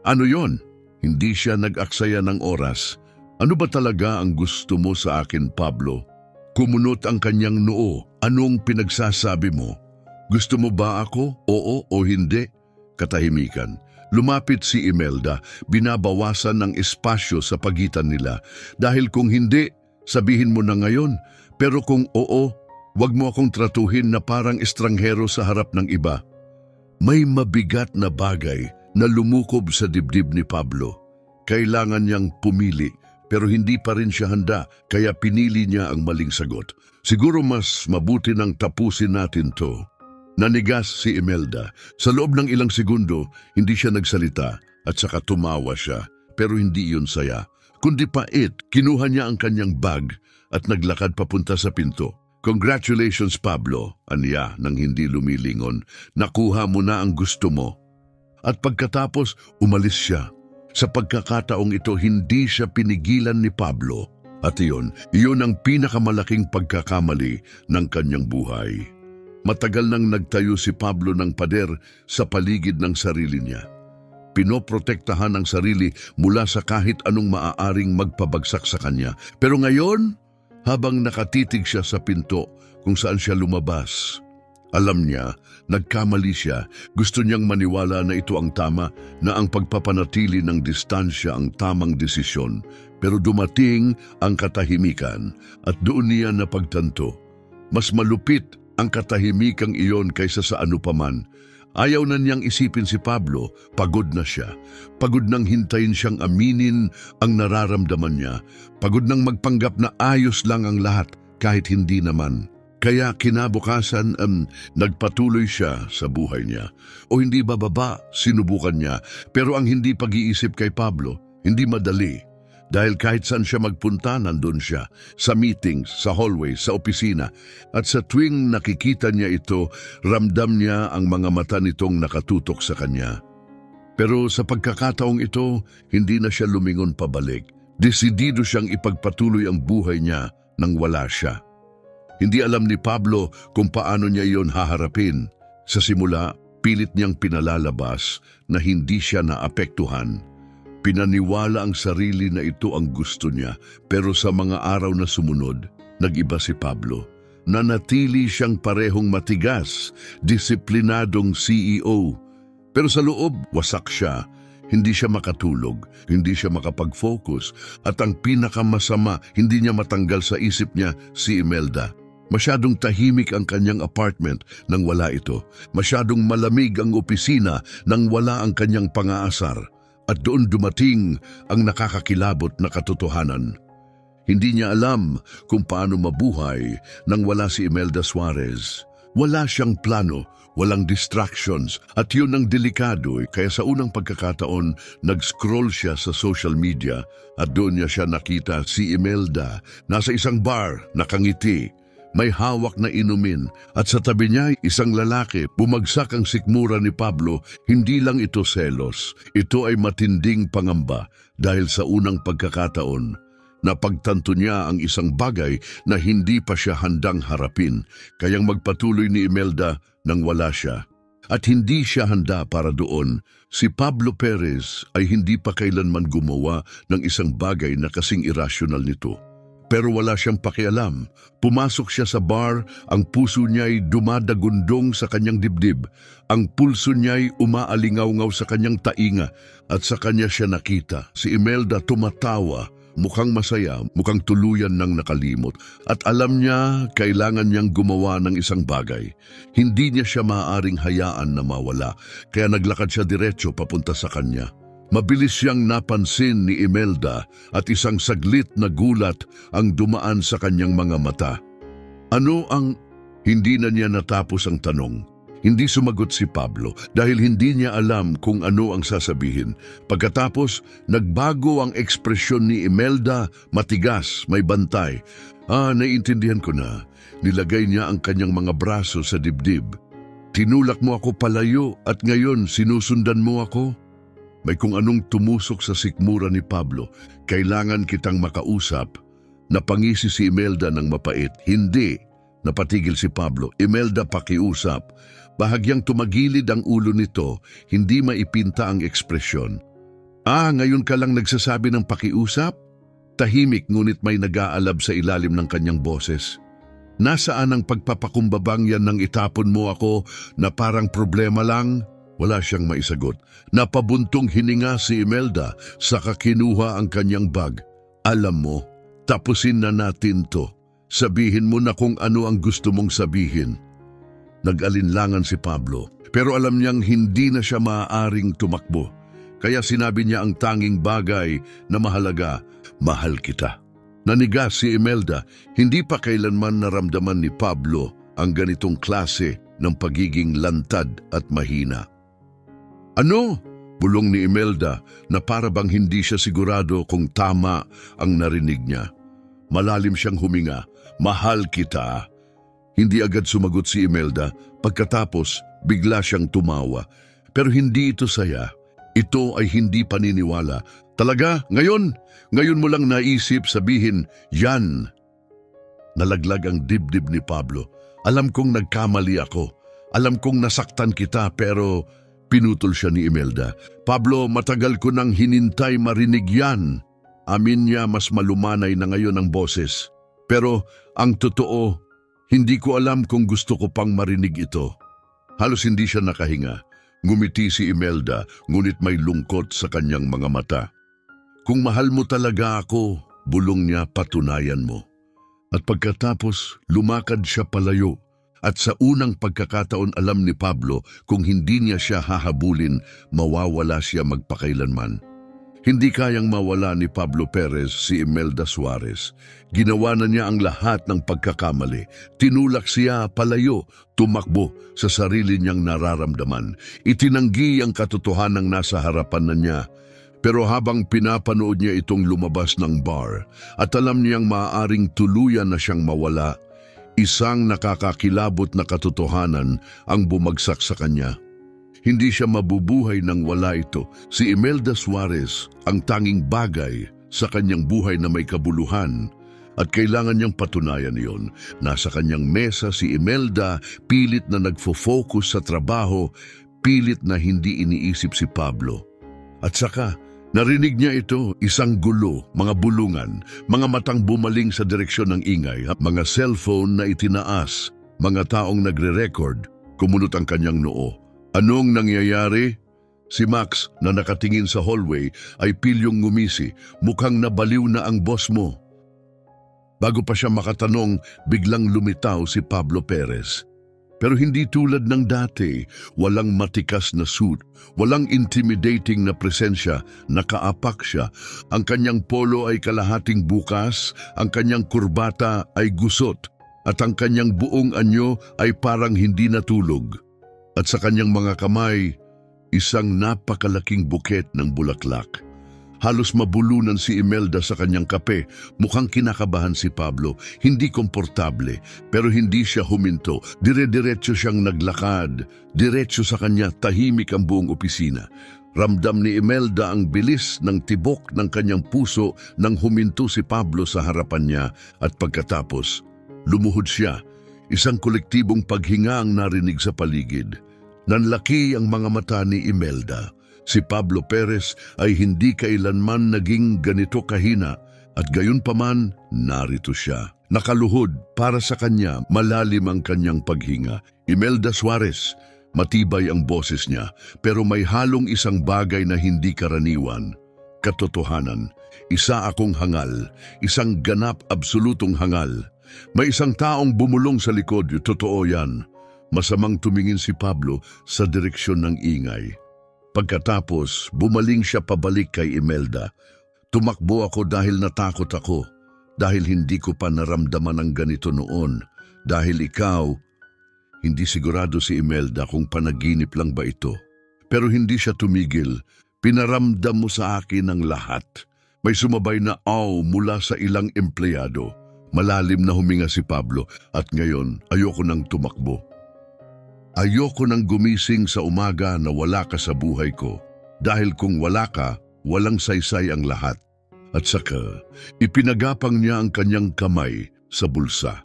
"Ano yon?" Hindi siya nag-aksaya ng oras. "Ano ba talaga ang gusto mo sa akin, Pablo?" Kumunot ang kanyang noo. "Anong pinagsasabi mo? Gusto mo ba ako? Oo o hindi?" Katahimikan. Lumapit si Imelda, binabawasan ng espasyo sa pagitan nila. "Dahil kung hindi, sabihin mo na ngayon. Pero kung oo, wag mo akong tratuhin na parang estranghero sa harap ng iba." May mabigat na bagay na lumukob sa dibdib ni Pablo. Kailangan niyang pumili, pero hindi pa rin siya handa, kaya pinili niya ang maling sagot. "Siguro mas mabuti nang tapusin natin to." Nanigas si Imelda. Sa loob ng ilang segundo, hindi siya nagsalita at saka tumawa siya. Pero hindi yun saya, kundi pait. Kinuha niya ang kanyang bag at naglakad papunta sa pinto. "Congratulations, Pablo," aniya nang hindi lumilingon. "Nakuha mo na ang gusto mo." At pagkatapos, umalis siya. Sa pagkakataong ito, hindi siya pinigilan ni Pablo. At iyon ang pinakamalaking pagkakamali ng kanyang buhay. Matagal nang nagtayo si Pablo ng pader sa paligid ng sarili niya. Pinoprotektahan ang sarili mula sa kahit anong maaaring magpabagsak sa kanya. Pero ngayon, habang nakatitig siya sa pinto kung saan siya lumabas, Alam niya, nagkamali siya. Gusto niyang maniwala na ito ang tama, na ang pagpapanatili ng distansya ang tamang desisyon. Pero dumating ang katahimikan at doon niya napagtanto. Mas malupit ang katahimikang iyon kaysa sa ano paman. Ayaw na niyang isipin si Pablo, pagod na siya. Pagod nang hintayin siyang aminin ang nararamdaman niya. Pagod nang magpanggap na ayos lang ang lahat kahit hindi naman. Kaya kinabukasan nagpatuloy siya sa buhay niya. O hindi bababa, sinubukan niya. Pero ang hindi pag-iisip kay Pablo, hindi madali. Dahil kahit saan siya magpunta, nandun siya. Sa meetings, sa hallway, sa opisina. At sa tuwing nakikita niya ito, ramdam niya ang mga mata nitong nakatutok sa kanya. Pero sa pagkakataong ito, hindi na siya lumingon pabalik. Desidido siyang ipagpatuloy ang buhay niya nang wala siya. Hindi alam ni Pablo kung paano niya iyon haharapin. Sa simula, pilit niyang pinalalabas na hindi siya naapektuhan. Pinaniwala ang sarili na ito ang gusto niya, pero sa mga araw na sumunod, nag-iba si Pablo. Nanatili siyang parehong matigas, disiplinadong CEO. Pero sa loob, wasak siya. Hindi siya makatulog, hindi siya makapag-focus, at ang pinakamasama, hindi niya matanggal sa isip niya si Imelda. Masyadong tahimik ang kanyang apartment nang wala ito. Masyadong malamig ang opisina nang wala ang kanyang pang-aasar. At doon dumating ang nakakakilabot na katotohanan. Hindi niya alam kung paano mabuhay nang wala si Imelda Suarez. Wala siyang plano, walang distractions, at yun ang delikado. Kaya sa unang pagkakataon, nag-scroll siya sa social media at doon niya siya nakita si Imelda. Nasa isang bar, nakangiti. May hawak na inumin at sa tabi niya isang lalaki. Bumagsak ang sikmura ni Pablo. Hindi lang ito selos. Ito ay matinding pangamba dahil sa unang pagkakataon. Napagtanto niya ang isang bagay na hindi pa siya handang harapin. Kayang magpatuloy ni Imelda nang wala siya. At hindi siya handa para doon. Si Pablo Perez ay hindi pa kailanman gumawa ng isang bagay na kasing irrational nito. Pero wala siyang pakialam. Pumasok siya sa bar, ang puso niya'y dumadagundong sa kanyang dibdib. Ang pulso niya'y umaalingaw-ngaw sa kanyang tainga at sa kanya siya nakita. Si Imelda tumatawa, mukhang masaya, mukhang tuluyan ng nakalimot. At alam niya, kailangan niyang gumawa ng isang bagay. Hindi niya siya maaaring hayaan na mawala, kaya naglakad siya diretso papunta sa kanya. Mabilis siyang napansin ni Imelda at isang saglit na gulat ang dumaan sa kanyang mga mata. Ano ang... Hindi na niya natapos ang tanong. Hindi sumagot si Pablo dahil hindi niya alam kung ano ang sasabihin. Pagkatapos, nagbago ang ekspresyon ni Imelda, matigas, may bantay. Naiintindihan ko na. Nilagay niya ang kanyang mga braso sa dibdib. Tinulak mo ako palayo at ngayon sinusundan mo ako? May kung anong tumusok sa sikmura ni Pablo. Kailangan kitang makausap. Napangisi si Imelda ng mapait. Hindi. Napatigil si Pablo. Imelda, pakiusap. Bahagyang tumagilid ang ulo nito. Hindi maipinta ang ekspresyon. Ngayon ka lang nagsasabi ng pakiusap? Tahimik ngunit may nag-aalab sa ilalim ng kanyang boses. Nasaan ang pagpapakumbabang yan nang itapon mo ako na parang problema lang? Wala siyang maisagot. Napabuntong hininga si Imelda, saka kinuha ang kanyang bag. Alam mo, tapusin na natin to. Sabihin mo na kung ano ang gusto mong sabihin. Nag-alinlangan si Pablo, pero alam niyang hindi na siya maaaring tumakbo. Kaya sinabi niya ang tanging bagay na mahalaga, mahal kita. Nanigas si Imelda, hindi pa kailanman naramdaman ni Pablo ang ganitong klase ng pagiging lantad at mahina. Ano? Bulong ni Imelda na para bang hindi siya sigurado kung tama ang narinig niya. Malalim siyang huminga. Mahal kita. Hindi agad sumagot si Imelda. Pagkatapos, bigla siyang tumawa. Pero hindi ito saya. Ito ay hindi paniniwala. Talaga? Ngayon? Ngayon mo lang naisip sabihin, yan. Nalaglag ang dibdib ni Pablo. Alam kong nagkamali ako. Alam kong nasaktan kita pero... Pinutol siya ni Imelda. Pablo, matagal ko nang hinintay marinig yan. Amin niya mas malumanay na ngayon ang boses. Pero ang totoo, Hindi ko alam kung gusto ko pang marinig ito. Halos hindi siya nakahinga. Ngumiti si Imelda, ngunit may lungkot sa kanyang mga mata. Kung mahal mo talaga ako, bulong niya, patunayan mo. At pagkatapos, lumakad siya palayo. At sa unang pagkakataon alam ni Pablo kung hindi niya siya hahabulin, mawawala siya magpakailanman. Hindi kayang mawala ni Pablo Perez si Imelda Suarez. Ginawa na niya ang lahat ng pagkakamali. Tinulak siya palayo, tumakbo sa sarili niyang nararamdaman. Itinanggi ang katotohanang nasa harapan na niya. Pero habang pinapanood niya itong lumabas ng bar at alam niyang maaaring tuluyan na siyang mawala, isang nakakakilabot na katotohanan ang bumagsak sa kanya. Hindi siya mabubuhay nang wala ito. Si Imelda Suarez ang tanging bagay sa kanyang buhay na may kabuluhan at kailangan niyang patunayan iyon. Nasa kanyang mesa si Imelda, pilit na nagfo-focus sa trabaho, pilit na hindi iniisip si Pablo. At saka, narinig niya ito, isang gulo, mga bulungan, mga matang bumaling sa direksyon ng ingay, mga cellphone na itinaas, mga taong nagre-record, kumunot ang kanyang noo. Anong nangyayari? Si Max na nakatingin sa hallway ay pilyong ngumisi, mukhang nabaliw na ang boss mo. Bago pa siya makatanong, biglang lumitaw si Pablo Perez. Pero hindi tulad ng dati, walang matikas na suit, walang intimidating na presensya, nakaapak siya. Ang kanyang polo ay kalahating bukas, ang kanyang kurbata ay gusot, at ang kanyang buong anyo ay parang hindi natulog. At sa kanyang mga kamay, isang napakalaking buket ng bulaklak. Halos mabulunan si Imelda sa kanyang kape. Mukhang kinakabahan si Pablo. Hindi komportable, pero hindi siya huminto. Dire-diretso siyang naglakad. Diretso sa kanya, tahimik ang buong opisina. Ramdam ni Imelda ang bilis ng tibok ng kanyang puso nang huminto si Pablo sa harapan niya at pagkatapos, lumuhod siya. Isang kolektibong paghinga ang narinig sa paligid. Nanlaki ang mga mata ni Imelda. Si Pablo Perez ay hindi kailanman naging ganito kahina at gayunpaman narito siya. Nakaluhod para sa kanya, malalim ang kanyang paghinga. Imelda Suarez, matibay ang boses niya pero may halong isang bagay na hindi karaniwan. Katotohanan, isa akong hangal, isang ganap absolutong hangal. May isang taong bumulong sa likod, totoo yan. Masamang tumingin si Pablo sa direksyon ng ingay. Pagkatapos, bumaling siya pabalik kay Imelda. Tumakbo ako dahil natakot ako, dahil hindi ko pa naramdaman ang ganito noon. Dahil ikaw, hindi sigurado si Imelda kung panaginip lang ba ito. Pero hindi siya tumigil. Pinaramdam mo sa akin ang lahat. May sumabay na aw mula sa ilang empleyado. Malalim na huminga si Pablo at ngayon ayoko nang tumakbo. Ayoko nang gumising sa umaga na wala ka sa buhay ko. Dahil kung wala ka, walang saysay ang lahat. At saka, ipinagapang niya ang kanyang kamay sa bulsa.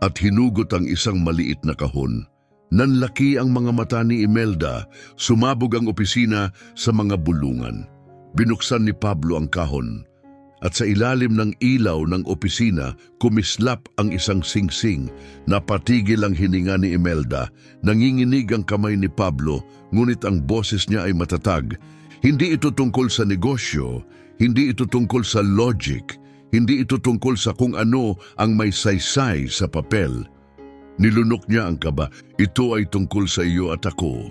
At hinugot ang isang maliit na kahon. Nanlaki ang mga mata ni Imelda, sumabog ang opisina sa mga bulungan. Binuksan ni Pablo ang kahon. At sa ilalim ng ilaw ng opisina, kumislap ang isang singsing. Napatigil ang hininga ni Imelda. Nanginginig ang kamay ni Pablo, ngunit ang boses niya ay matatag. Hindi ito tungkol sa negosyo, hindi ito tungkol sa logic, hindi ito tungkol sa kung ano ang may saysay sa papel. Nilunok niya ang kaba, ito ay tungkol sa iyo at ako.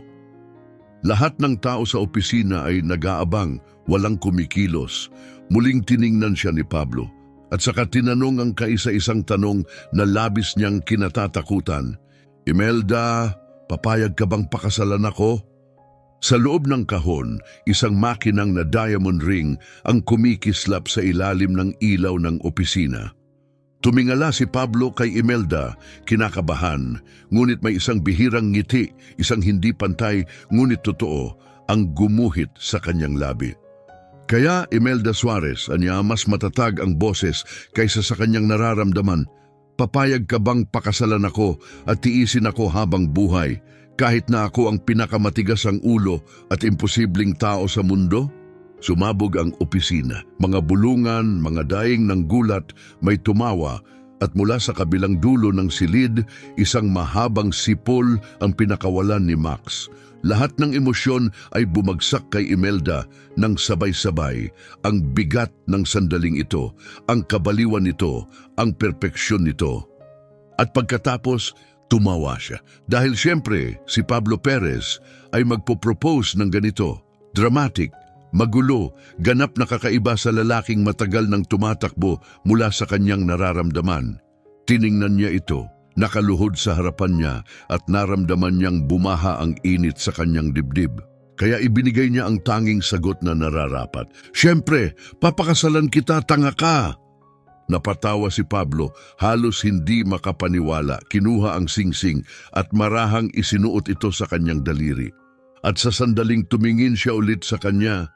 Lahat ng tao sa opisina ay nag-aabang, walang kumikilos. Muling tiningnan siya ni Pablo at saka tinanong ang kaisa-isang tanong na labis niyang kinatatakutan. Imelda, papayag ka bang pakasalan ako? Sa loob ng kahon, isang makinang na diamond ring ang kumikislap sa ilalim ng ilaw ng opisina. Tumingala si Pablo kay Imelda, kinakabahan, ngunit may isang bihirang ngiti, isang hindi pantay, ngunit totoo, ang gumuhit sa kanyang labi. Kaya Imelda Suarez, anya mas matatag ang boses kaysa sa kanyang nararamdaman. Papayag ka bang pakasalan ako at tiisin ako habang buhay, kahit na ako ang pinakamatigas ang ulo at imposibleng tao sa mundo? Sumabog ang opisina, mga bulungan, mga daing ng gulat, may tumawa At mula sa kabilang dulo ng silid, isang mahabang sipol ang pinakawalan ni Max. Lahat ng emosyon ay bumagsak kay Imelda ng sabay-sabay. Ang bigat ng sandaling ito, ang kabaliwan nito, ang perpeksyon nito. At pagkatapos, tumawa siya. Dahil siyempre, si Pablo Perez ay magpo-propose ng ganito. Dramatic, magulo, ganap na kakaiba sa lalaking matagal nang tumatakbo mula sa kanyang nararamdaman. Tiningnan niya ito, nakaluhod sa harapan niya at naramdaman niyang bumaha ang init sa kanyang dibdib. Kaya ibinigay niya ang tanging sagot na nararapat. Siyempre, papakasalan kita, tanga ka! Napatawa si Pablo, halos hindi makapaniwala, kinuha ang singsing at marahang isinuot ito sa kanyang daliri. At sa sandaling tumingin siya ulit sa kanya,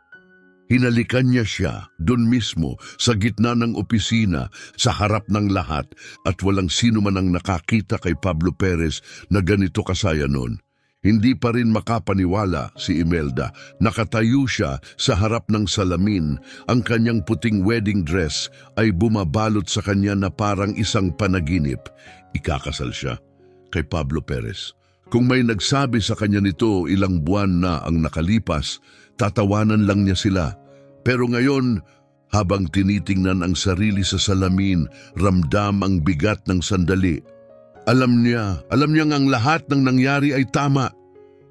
hinalikan niya siya doon mismo sa gitna ng opisina, sa harap ng lahat at walang sino man ang nakakita kay Pablo Perez na ganito kasaya noon. Hindi pa rin makapaniwala si Imelda. Nakatayo siya sa harap ng salamin. Ang kanyang puting wedding dress ay bumabalot sa kanya na parang isang panaginip. Ikakasal siya kay Pablo Perez. Kung may nagsabi sa kanya nito ilang buwan na ang nakalipas, tatawanan lang niya sila. Pero ngayon, habang tinitingnan ang sarili sa salamin, ramdam ang bigat ng sandali. Alam niya ang lahat ng nangyari ay tama.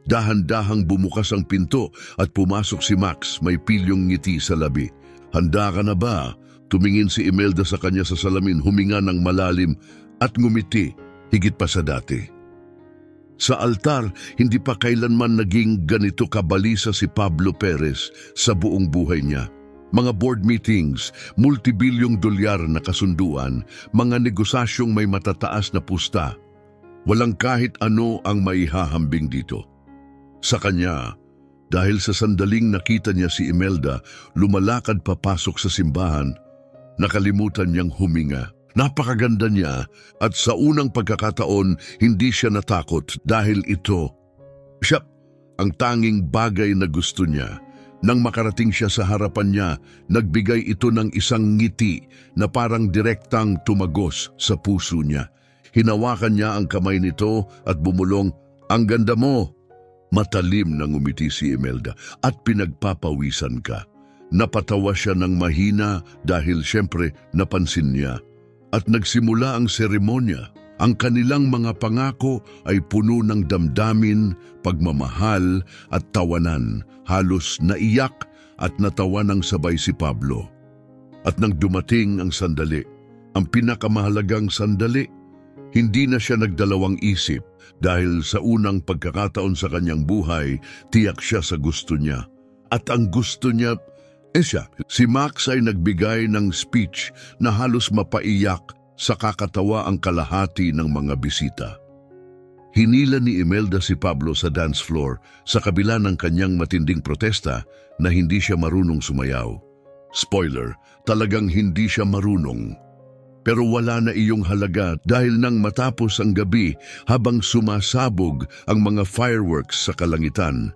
Dahan-dahang bumukas ang pinto at pumasok si Max, may pilyong ngiti sa labi. Handa ka na ba? Tumingin si Imelda sa kanya sa salamin, huminga ng malalim at ngumiti, higit pa sa dati. Sa altar, hindi pa kailanman naging ganito kabalisa si Pablo Perez sa buong buhay niya. Mga board meetings, multibilyong dolyar na kasunduan, mga negosasyong may matataas na pusta. Walang kahit ano ang maihahambing dito. Sa kanya, dahil sa sandaling nakita niya si Imelda, lumalakad papasok sa simbahan, nakalimutan niyang huminga. Napakaganda niya at sa unang pagkakataon hindi siya natakot dahil ito siya ang tanging bagay na gusto niya. Nang makarating siya sa harapan niya, nagbigay ito ng isang ngiti na parang direktang tumagos sa puso niya. Hinawakan niya ang kamay nito at bumulong, "Ang ganda mo!" Matalim na ngumiti si Imelda, "At pinagpapawisan ka." Napatawa siya ng mahina dahil siyempre napansin niya. At nagsimula ang seremonya. Ang kanilang mga pangako ay puno ng damdamin, pagmamahal at tawanan. Halos naiyak at natawa ng sabay si Pablo. At nang dumating ang sandali, ang pinakamahalagang sandali, hindi na siya nagdalawang isip dahil sa unang pagkakataon sa kanyang buhay, tiyak siya sa gusto niya. At ang gusto niya, si Max ay nagbigay ng speech na halos mapaiyak sa kakatawa ang kalahati ng mga bisita. Hinila ni Imelda si Pablo sa dance floor sa kabila ng kanyang matinding protesta na hindi siya marunong sumayaw. Spoiler, talagang hindi siya marunong. Pero wala na iyong halaga dahil nang matapos ang gabi habang sumasabog ang mga fireworks sa kalangitan,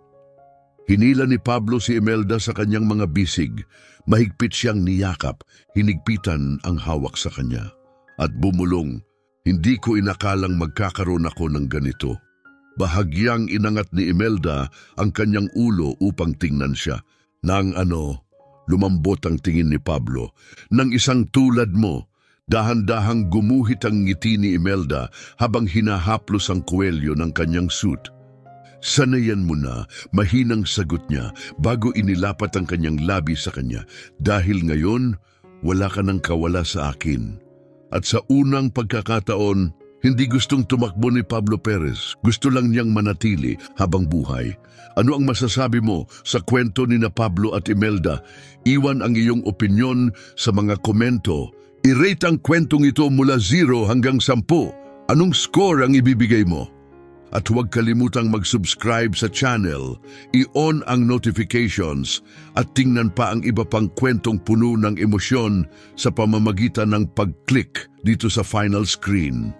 hinila ni Pablo si Imelda sa kanyang mga bisig, mahigpit siyang niyakap, hinigpitan ang hawak sa kanya. At bumulong, "Hindi ko inakalang magkakaroon ako ng ganito." Bahagyang inangat ni Imelda ang kanyang ulo upang tingnan siya. Lumambot ang tingin ni Pablo. "Nang isang tulad mo." Dahan-dahang gumuhit ang ngiti ni Imelda habang hinahaplos ang kuwelyo ng kanyang suit. "Sanayan mo na," mahinang sagot niya bago inilapat ang kanyang labi sa kanya. "Dahil ngayon, wala ka nang kawala sa akin." At sa unang pagkakataon, hindi gustong tumakbo ni Pablo Perez. Gusto lang niyang manatili habang buhay. Ano ang masasabi mo sa kwento ni na Pablo at Imelda? Iwan ang iyong opinyon sa mga komento. I-rate ang kwentong ito mula 0 hanggang 10. Anong score ang ibibigay mo? At huwag kalimutang mag-subscribe sa channel, i-on ang notifications at tingnan pa ang iba pang kwentong puno ng emosyon sa pamamagitan ng pag-click dito sa final screen.